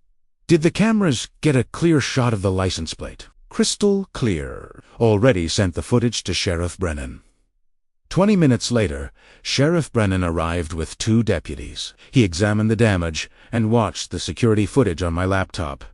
"Did the cameras get a clear shot of the license plate?" "Crystal clear. Already sent the footage to Sheriff Brennan." 20 minutes later, Sheriff Brennan arrived with 2 deputies. He examined the damage and watched the security footage on my laptop.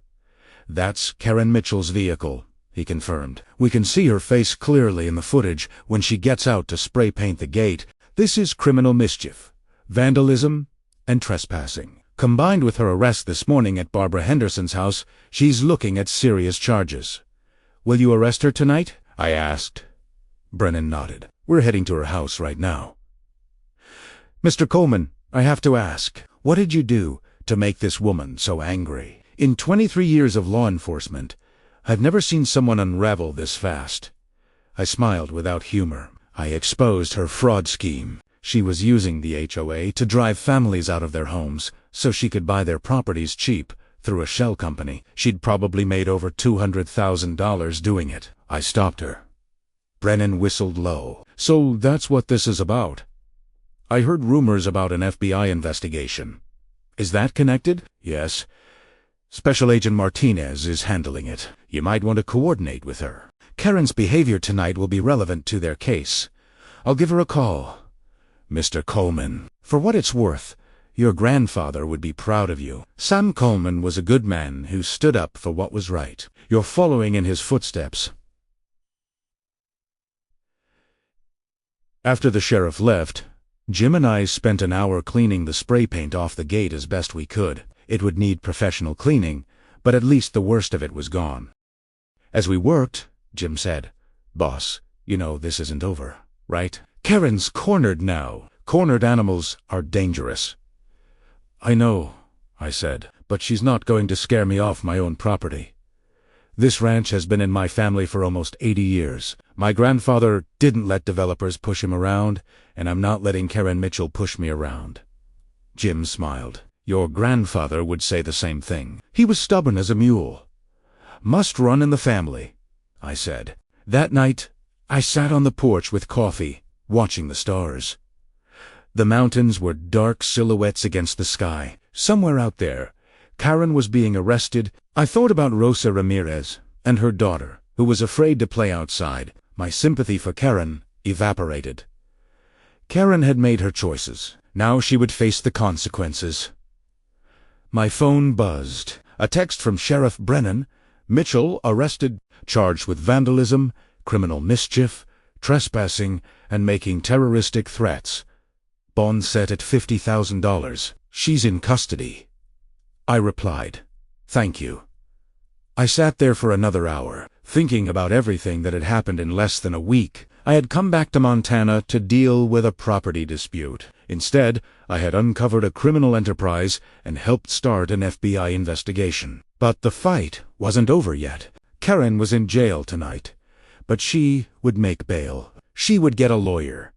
"That's Karen Mitchell's vehicle," he confirmed. "We can see her face clearly in the footage when she gets out to spray paint the gate. This is criminal mischief, vandalism, and trespassing. Combined with her arrest this morning at Barbara Henderson's house, she's looking at serious charges." "Will you arrest her tonight?" I asked. Brennan nodded. "We're heading to her house right now." "Mr. Coleman, I have to ask, what did you do to make this woman so angry? In 23 years of law enforcement, I've never seen someone unravel this fast." I smiled without humor. "I exposed her fraud scheme. She was using the HOA to drive families out of their homes so she could buy their properties cheap through a shell company. She'd probably made over $200,000 doing it." I stopped her. Brennan whistled low. "So that's what this is about. I heard rumors about an FBI investigation. Is that connected?" "Yes. Special Agent Martinez is handling it. You might want to coordinate with her. Karen's behavior tonight will be relevant to their case. I'll give her a call." "Mr. Coleman, for what it's worth, your grandfather would be proud of you. Sam Coleman was a good man who stood up for what was right. You're following in his footsteps." After the sheriff left, Jim and I spent an hour cleaning the spray paint off the gate as best we could. It would need professional cleaning, but at least the worst of it was gone. As we worked, Jim said, "Boss, you know this isn't over, right? Karen's cornered now. Cornered animals are dangerous." "I know," I said, "but she's not going to scare me off my own property. This ranch has been in my family for almost 80 years. My grandfather didn't let developers push him around, and I'm not letting Karen Mitchell push me around." Jim smiled. "Your grandfather would say the same thing. He was stubborn as a mule. Must run in the family," I said. That night, I sat on the porch with coffee, watching the stars. The mountains were dark silhouettes against the sky. Somewhere out there, Karen was being arrested. I thought about Rosa Ramirez and her daughter, who was afraid to play outside. My sympathy for Karen evaporated. Karen had made her choices. Now she would face the consequences. My phone buzzed. A text from Sheriff Brennan. "Mitchell arrested, charged with vandalism, criminal mischief, trespassing, and making terroristic threats. Bond set at $50,000. She's in custody." I replied, "Thank you." I sat there for another hour, thinking about everything that had happened in less than a week. I had come back to Montana to deal with a property dispute. Instead, I had uncovered a criminal enterprise and helped start an FBI investigation. But the fight wasn't over yet. Karen was in jail tonight, but she would make bail. She would get a lawyer.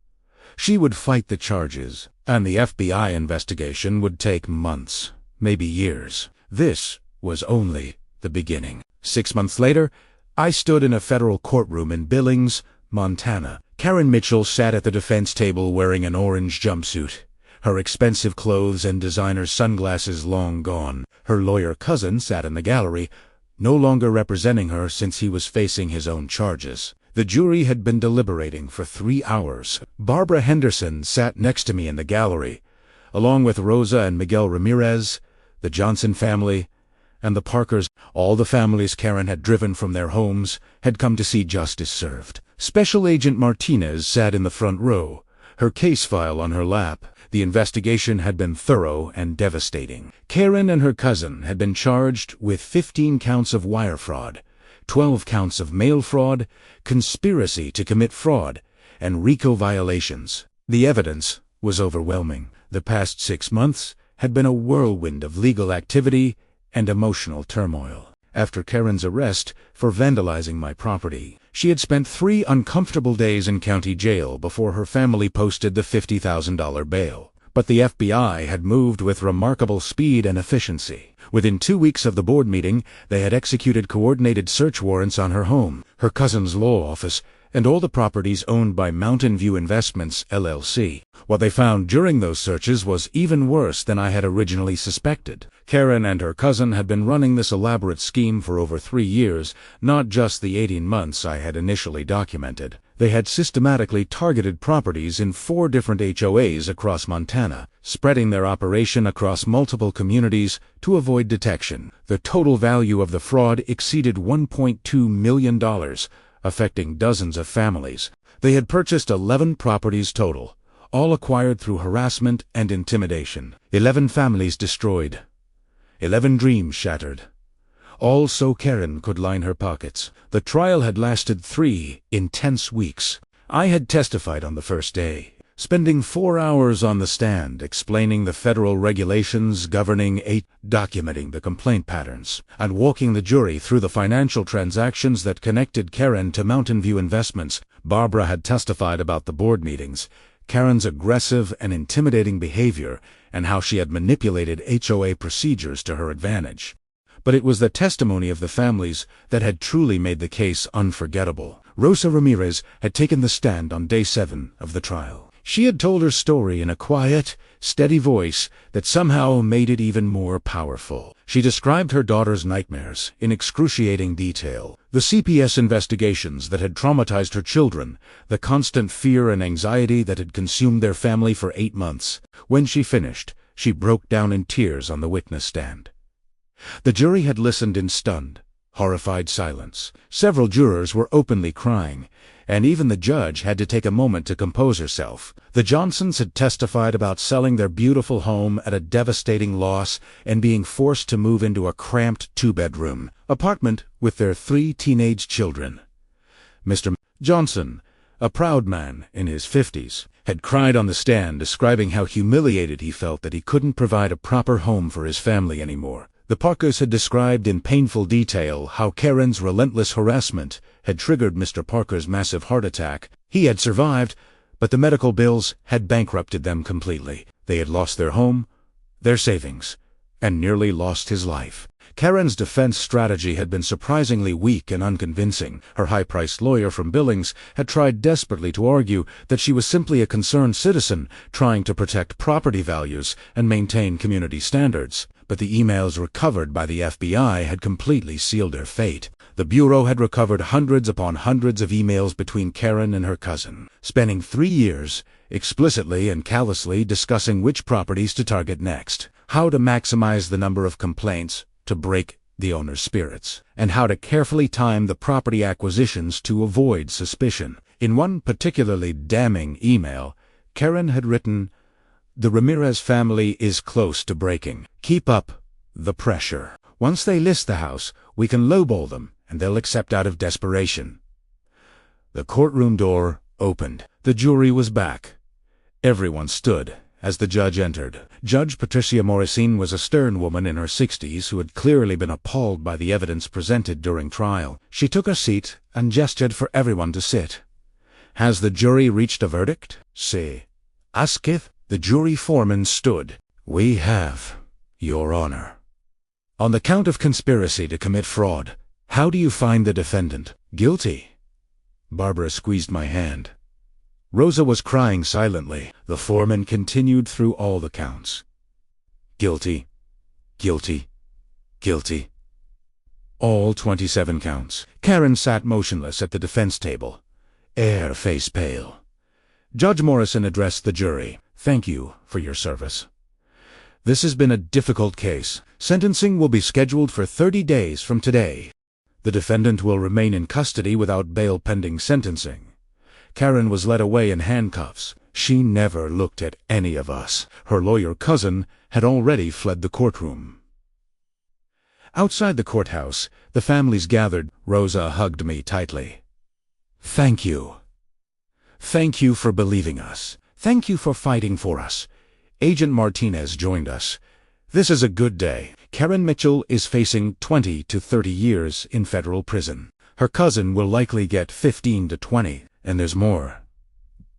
She would fight the charges, and the FBI investigation would take months, maybe years. This was only the beginning. 6 months later, I stood in a federal courtroom in Billings, Montana. Karen Mitchell sat at the defense table wearing an orange jumpsuit, her expensive clothes and designer sunglasses long gone. Her lawyer cousin sat in the gallery, no longer representing her since he was facing his own charges. The jury had been deliberating for 3 hours. Barbara Henderson sat next to me in the gallery, along with Rosa and Miguel Ramirez, the Johnson family, and the Parkers. All the families Karen had driven from their homes had come to see justice served. Special Agent Martinez sat in the front row, her case file on her lap. The investigation had been thorough and devastating. Karen and her cousin had been charged with 15 counts of wire fraud, 12 counts of mail fraud, conspiracy to commit fraud, and RICO violations. The evidence was overwhelming. The past 6 months had been a whirlwind of legal activity and emotional turmoil. after Karen's arrest for vandalizing my property. She had spent 3 uncomfortable days in county jail before her family posted the $50,000 bail. But the FBI had moved with remarkable speed and efficiency. Within 2 weeks of the board meeting, they had executed coordinated search warrants on her home, her cousin's law office, and all the properties owned by Mountain View Investments, LLC. What they found during those searches was even worse than I had originally suspected. Karen and her cousin had been running this elaborate scheme for over 3 years, not just the 18 months I had initially documented. They had systematically targeted properties in 4 different HOAs across Montana, spreading their operation across multiple communities to avoid detection. The total value of the fraud exceeded $1.2 million, affecting dozens of families. They had purchased 11 properties total, all acquired through harassment and intimidation. 11 families destroyed. 11 dreams shattered. All so Karen could line her pockets. The trial had lasted 3 intense weeks. I had testified on the first day, spending 4 hours on the stand explaining the federal regulations governing documenting the complaint patterns, and walking the jury through the financial transactions that connected Karen to Mountain View Investments. Barbara had testified about the board meetings, Karen's aggressive and intimidating behavior, and how she had manipulated HOA procedures to her advantage. But it was the testimony of the families that had truly made the case unforgettable. Rosa Ramirez had taken the stand on day 7 of the trial. She had told her story in a quiet, steady voice that somehow made it even more powerful. She described her daughter's nightmares in excruciating detail, the CPS investigations that had traumatized her children, the constant fear and anxiety that had consumed their family for 8 months. When she finished, she broke down in tears on the witness stand. The jury had listened in stunned, horrified silence. Several jurors were openly crying, and even the judge had to take a moment to compose herself. The Johnsons had testified about selling their beautiful home at a devastating loss and being forced to move into a cramped 2-bedroom apartment with their 3 teenage children. Mr. Johnson, a proud man in his 50s, had cried on the stand describing how humiliated he felt that he couldn't provide a proper home for his family anymore. The Parkers had described in painful detail how Karen's relentless harassment had triggered Mr. Parker's massive heart attack. He had survived, but the medical bills had bankrupted them completely. They had lost their home, their savings, and nearly lost his life. Karen's defense strategy had been surprisingly weak and unconvincing. Her high-priced lawyer from Billings had tried desperately to argue that she was simply a concerned citizen trying to protect property values and maintain community standards. But the emails recovered by the FBI had completely sealed her fate. The Bureau had recovered hundreds upon hundreds of emails between Karen and her cousin, spanning 3 years, explicitly and callously discussing which properties to target next, how to maximize the number of complaints to break the owner's spirits, and how to carefully time the property acquisitions to avoid suspicion. In one particularly damning email, Karen had written, "The Ramirez family is close to breaking. Keep up the pressure. Once they list the house, we can lowball them, and they'll accept out of desperation." The courtroom door opened. The jury was back. Everyone stood as the judge entered. Judge Patricia Morricine was a stern woman in her 60s who had clearly been appalled by the evidence presented during trial. She took a seat and gestured for everyone to sit. "Has the jury reached a verdict?" "Se asketh." The jury foreman stood. "We have, Your Honor." "On the count of conspiracy to commit fraud, how do you find the defendant?" "Guilty." Barbara squeezed my hand. Rosa was crying silently. The foreman continued through all the counts. "Guilty, guilty, guilty." All 27 counts. Karen sat motionless at the defense table, her face pale. Judge Morrison addressed the jury. "Thank you for your service. This has been a difficult case. Sentencing will be scheduled for 30 days from today. The defendant will remain in custody without bail pending sentencing." Karen was led away in handcuffs. She never looked at any of us. Her lawyer cousin had already fled the courtroom. Outside the courthouse, the families gathered. Rosa hugged me tightly. "Thank you. Thank you for believing us. Thank you for fighting for us." Agent Martinez joined us. This is a good day. Karen Mitchell is facing 20 to 30 years in federal prison. Her cousin will likely get 15 to 20, and there's more.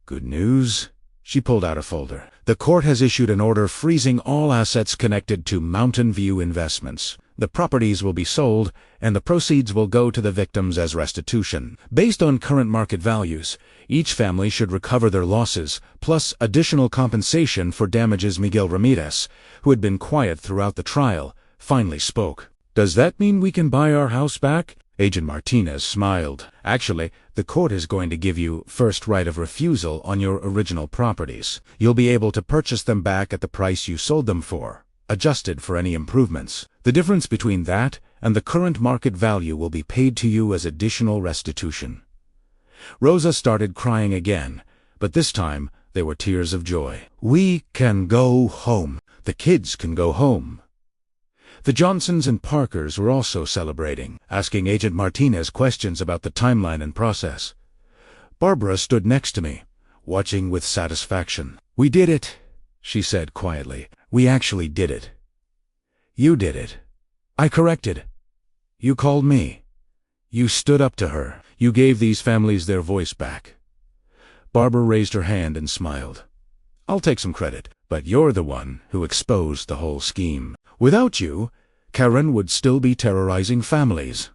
Good news? She pulled out a folder. The court has issued an order freezing all assets connected to Mountain View Investments. The properties will be sold, and the proceeds will go to the victims as restitution. Based on current market values, each family should recover their losses, plus additional compensation for damages. Miguel Ramirez, who had been quiet throughout the trial, finally spoke. Does that mean we can buy our house back? Agent Martinez smiled. Actually, the court is going to give you first right of refusal on your original properties. You'll be able to purchase them back at the price you sold them for, adjusted for any improvements. The difference between that and the current market value will be paid to you as additional restitution. Rosa started crying again, but this time they were tears of joy. We can go home. The kids can go home. The Johnsons and Parkers were also celebrating, asking Agent Martinez questions about the timeline and process. Barbara stood next to me, watching with satisfaction. We did it, she said quietly. We actually did it. You did it. I corrected. You called me. You stood up to her. You gave these families their voice back. Barbara raised her hand and smiled. I'll take some credit, but you're the one who exposed the whole scheme. Without you, Karen would still be terrorizing families.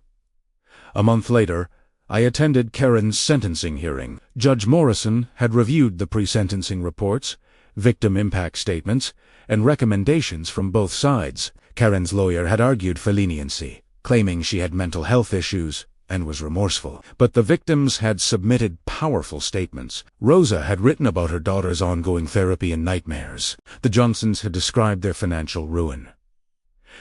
A month later, I attended Karen's sentencing hearing. Judge Morrison had reviewed the pre-sentencing reports, victim impact statements, and recommendations from both sides. Karen's lawyer had argued for leniency, claiming she had mental health issues and was remorseful. But the victims had submitted powerful statements. Rosa had written about her daughter's ongoing therapy and nightmares. The Johnsons had described their financial ruin.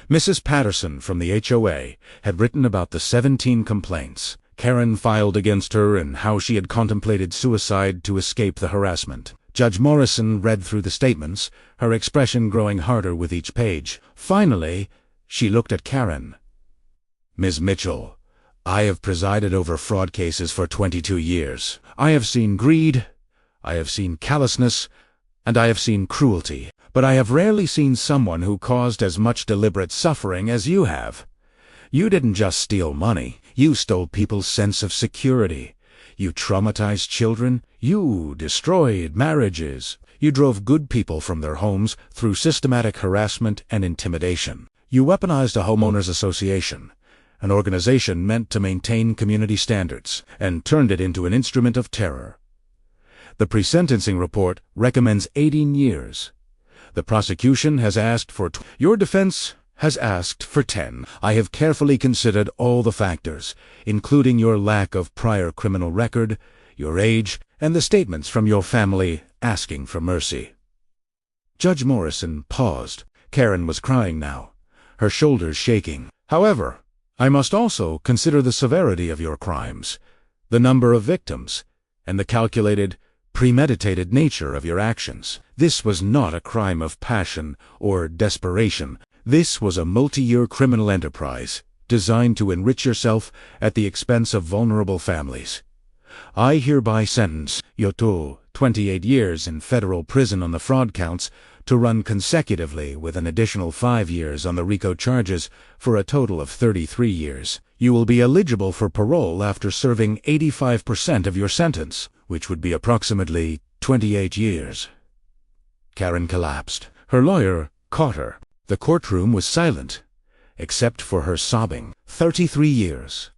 Mrs. Patterson from the HOA had written about the 17 complaints Karen filed against her and how she had contemplated suicide to escape the harassment. Judge Morrison read through the statements, her expression growing harder with each page. Finally, she looked at Karen. Ms. Mitchell, I have presided over fraud cases for 22 years. I have seen greed, I have seen callousness, and I have seen cruelty. But I have rarely seen someone who caused as much deliberate suffering as you have. You didn't just steal money. You stole people's sense of security. You traumatized children. You destroyed marriages. You drove good people from their homes through systematic harassment and intimidation. You weaponized a homeowners association, an organization meant to maintain community standards, and turned it into an instrument of terror. The pre-sentencing report recommends 18 years. The prosecution has asked for your defense has asked for 10. I have carefully considered all the factors, including your lack of prior criminal record, your age, and the statements from your family asking for mercy. Judge Morrison paused. Karen was crying now, her shoulders shaking. However, I must also consider the severity of your crimes, the number of victims, and the calculated, premeditated nature of your actions. This was not a crime of passion or desperation. This was a multi-year criminal enterprise designed to enrich yourself at the expense of vulnerable families. I hereby sentence you to 28 years in federal prison on the fraud counts, to run consecutively with an additional 5 years on the RICO charges, for a total of 33 years. You will be eligible for parole after serving 85% of your sentence, which would be approximately 28 years. Karen collapsed. Her lawyer caught her. The courtroom was silent, except for her sobbing. 33 years.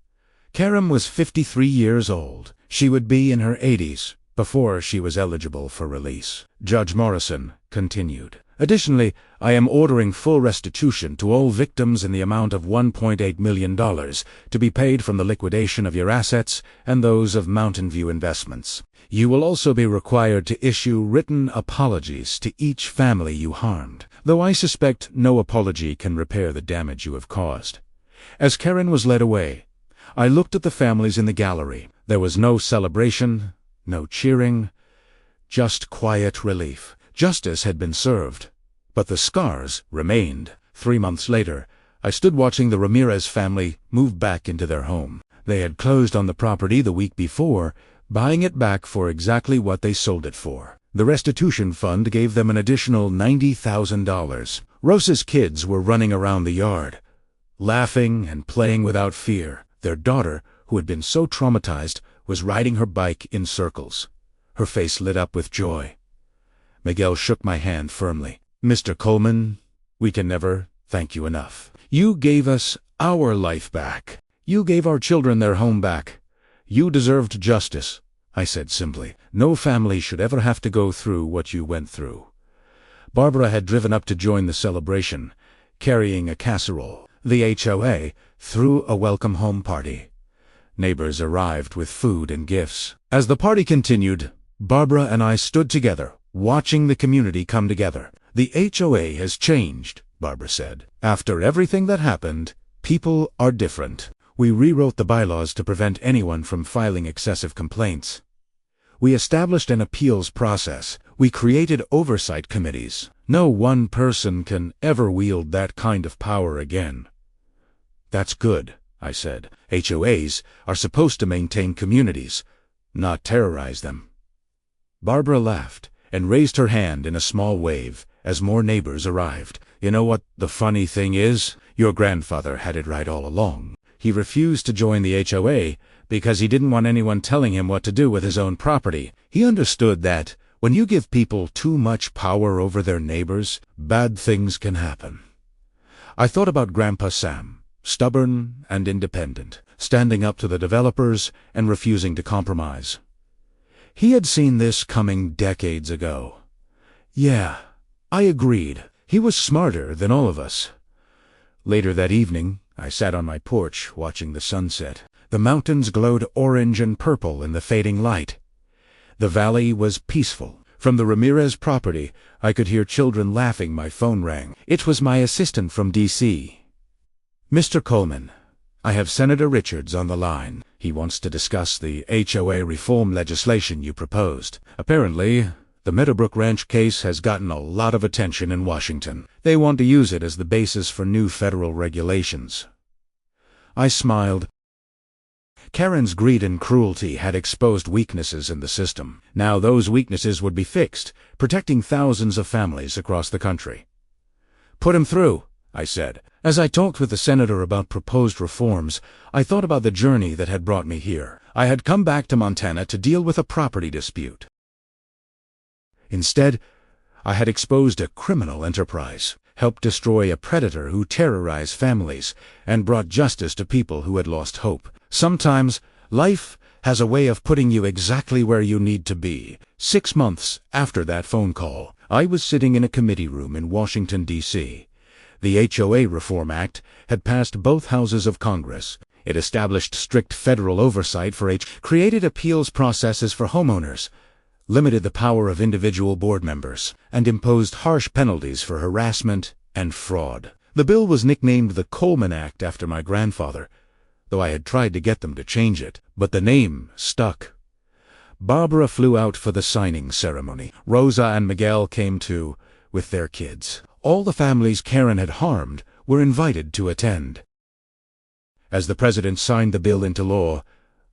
Karen was 53 years old. She would be in her 80s before she was eligible for release. Judge Morrison continued. Additionally, I am ordering full restitution to all victims in the amount of $1.8 million to be paid from the liquidation of your assets and those of Mountain View Investments. You will also be required to issue written apologies to each family you harmed, though I suspect no apology can repair the damage you have caused. As Karen was led away, I looked at the families in the gallery. There was no celebration, no cheering, just quiet relief. Justice had been served, but the scars remained. 3 months later, I stood watching the Ramirez family move back into their home. They had closed on the property the week before, buying it back for exactly what they sold it for. The restitution fund gave them an additional $90,000, Rosa's kids were running around the yard, laughing and playing without fear. Their daughter, who had been so traumatized, was riding her bike in circles. Her face lit up with joy. Miguel shook my hand firmly. "Mr. Coleman, we can never thank you enough. You gave us our life back. You gave our children their home back. You deserved justice," I said simply. "No family should ever have to go through what you went through." Barbara had driven up to join the celebration, carrying a casserole. The HOA threw a welcome home party. Neighbors arrived with food and gifts. As the party continued, Barbara and I stood together, watching the community come together. "The HOA has changed," Barbara said. "After everything that happened, people are different. We rewrote the bylaws to prevent anyone from filing excessive complaints. We established an appeals process. We created oversight committees. No one person can ever wield that kind of power again." "That's good," I said. "HOAs are supposed to maintain communities, not terrorize them." Barbara laughed and raised her hand in a small wave as more neighbors arrived. "You know what the funny thing is? Your grandfather had it right all along. He refused to join the HOA because he didn't want anyone telling him what to do with his own property. He understood that when you give people too much power over their neighbors, bad things can happen." I thought about Grandpa Sam, stubborn and independent, standing up to the developers and refusing to compromise. He had seen this coming decades ago. Yeah, I agreed. He was smarter than all of us. Later that evening, I sat on my porch watching the sunset. The mountains glowed orange and purple in the fading light. The valley was peaceful. From the Ramirez property, I could hear children laughing. My phone rang. It was my assistant from D.C. "Mr. Coleman, I have Senator Richards on the line. He wants to discuss the HOA reform legislation you proposed. Apparently, the Meadowbrook Ranch case has gotten a lot of attention in Washington. They want to use it as the basis for new federal regulations." I smiled. Karen's greed and cruelty had exposed weaknesses in the system. Now those weaknesses would be fixed, protecting thousands of families across the country. "Put him through," I said. As I talked with the senator about proposed reforms, I thought about the journey that had brought me here. I had come back to Montana to deal with a property dispute. Instead, I had exposed a criminal enterprise, helped destroy a predator who terrorized families, and brought justice to people who had lost hope. Sometimes, life has a way of putting you exactly where you need to be. 6 months after that phone call, I was sitting in a committee room in Washington, D.C. The HOA Reform Act had passed both houses of Congress. It established strict federal oversight for created appeals processes for homeowners, limited the power of individual board members, and imposed harsh penalties for harassment and fraud. The bill was nicknamed the Coleman Act after my grandfather, though I had tried to get them to change it, but the name stuck. Barbara flew out for the signing ceremony. Rosa and Miguel came too, with their kids. All the families Karen had harmed were invited to attend. As the president signed the bill into law,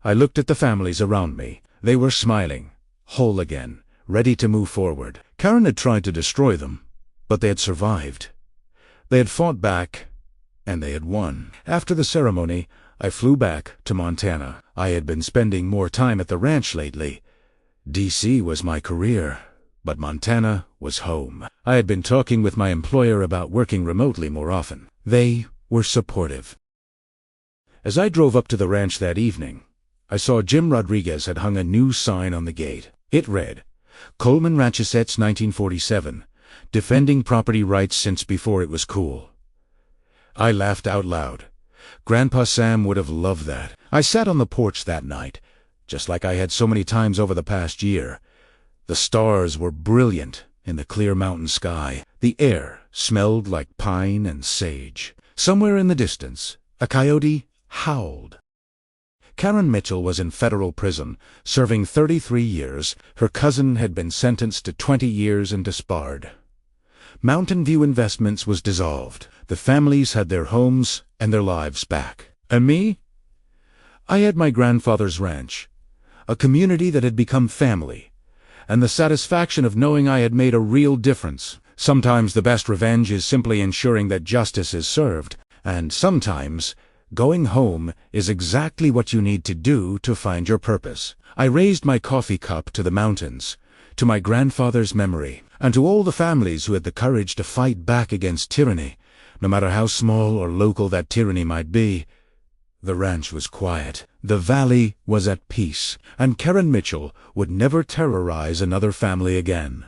I looked at the families around me. They were smiling, whole again, ready to move forward. Karen had tried to destroy them, but they had survived. They had fought back, and they had won. After the ceremony, I flew back to Montana. I had been spending more time at the ranch lately. D.C. was my career, but Montana was home. I had been talking with my employer about working remotely more often. They were supportive. As I drove up to the ranch that evening, I saw Jim Rodriguez had hung a new sign on the gate. It read, "Coleman Ranchesettes 1947, defending property rights since before it was cool." I laughed out loud. Grandpa Sam would have loved that. I sat on the porch that night, just like I had so many times over the past year. The stars were brilliant in the clear mountain sky. The air smelled like pine and sage. Somewhere in the distance, a coyote howled. Karen Mitchell was in federal prison, serving 33 years. Her cousin had been sentenced to 20 years and disbarred. Mountain View Investments was dissolved. The families had their homes and their lives back. And me? I had my grandfather's ranch, a community that had become family, and the satisfaction of knowing I had made a real difference. Sometimes the best revenge is simply ensuring that justice is served, and sometimes going home is exactly what you need to do to find your purpose. I raised my coffee cup to the mountains, to my grandfather's memory, and to all the families who had the courage to fight back against tyranny, no matter how small or local that tyranny might be. The ranch was quiet. The valley was at peace, and Karen Mitchell would never terrorize another family again.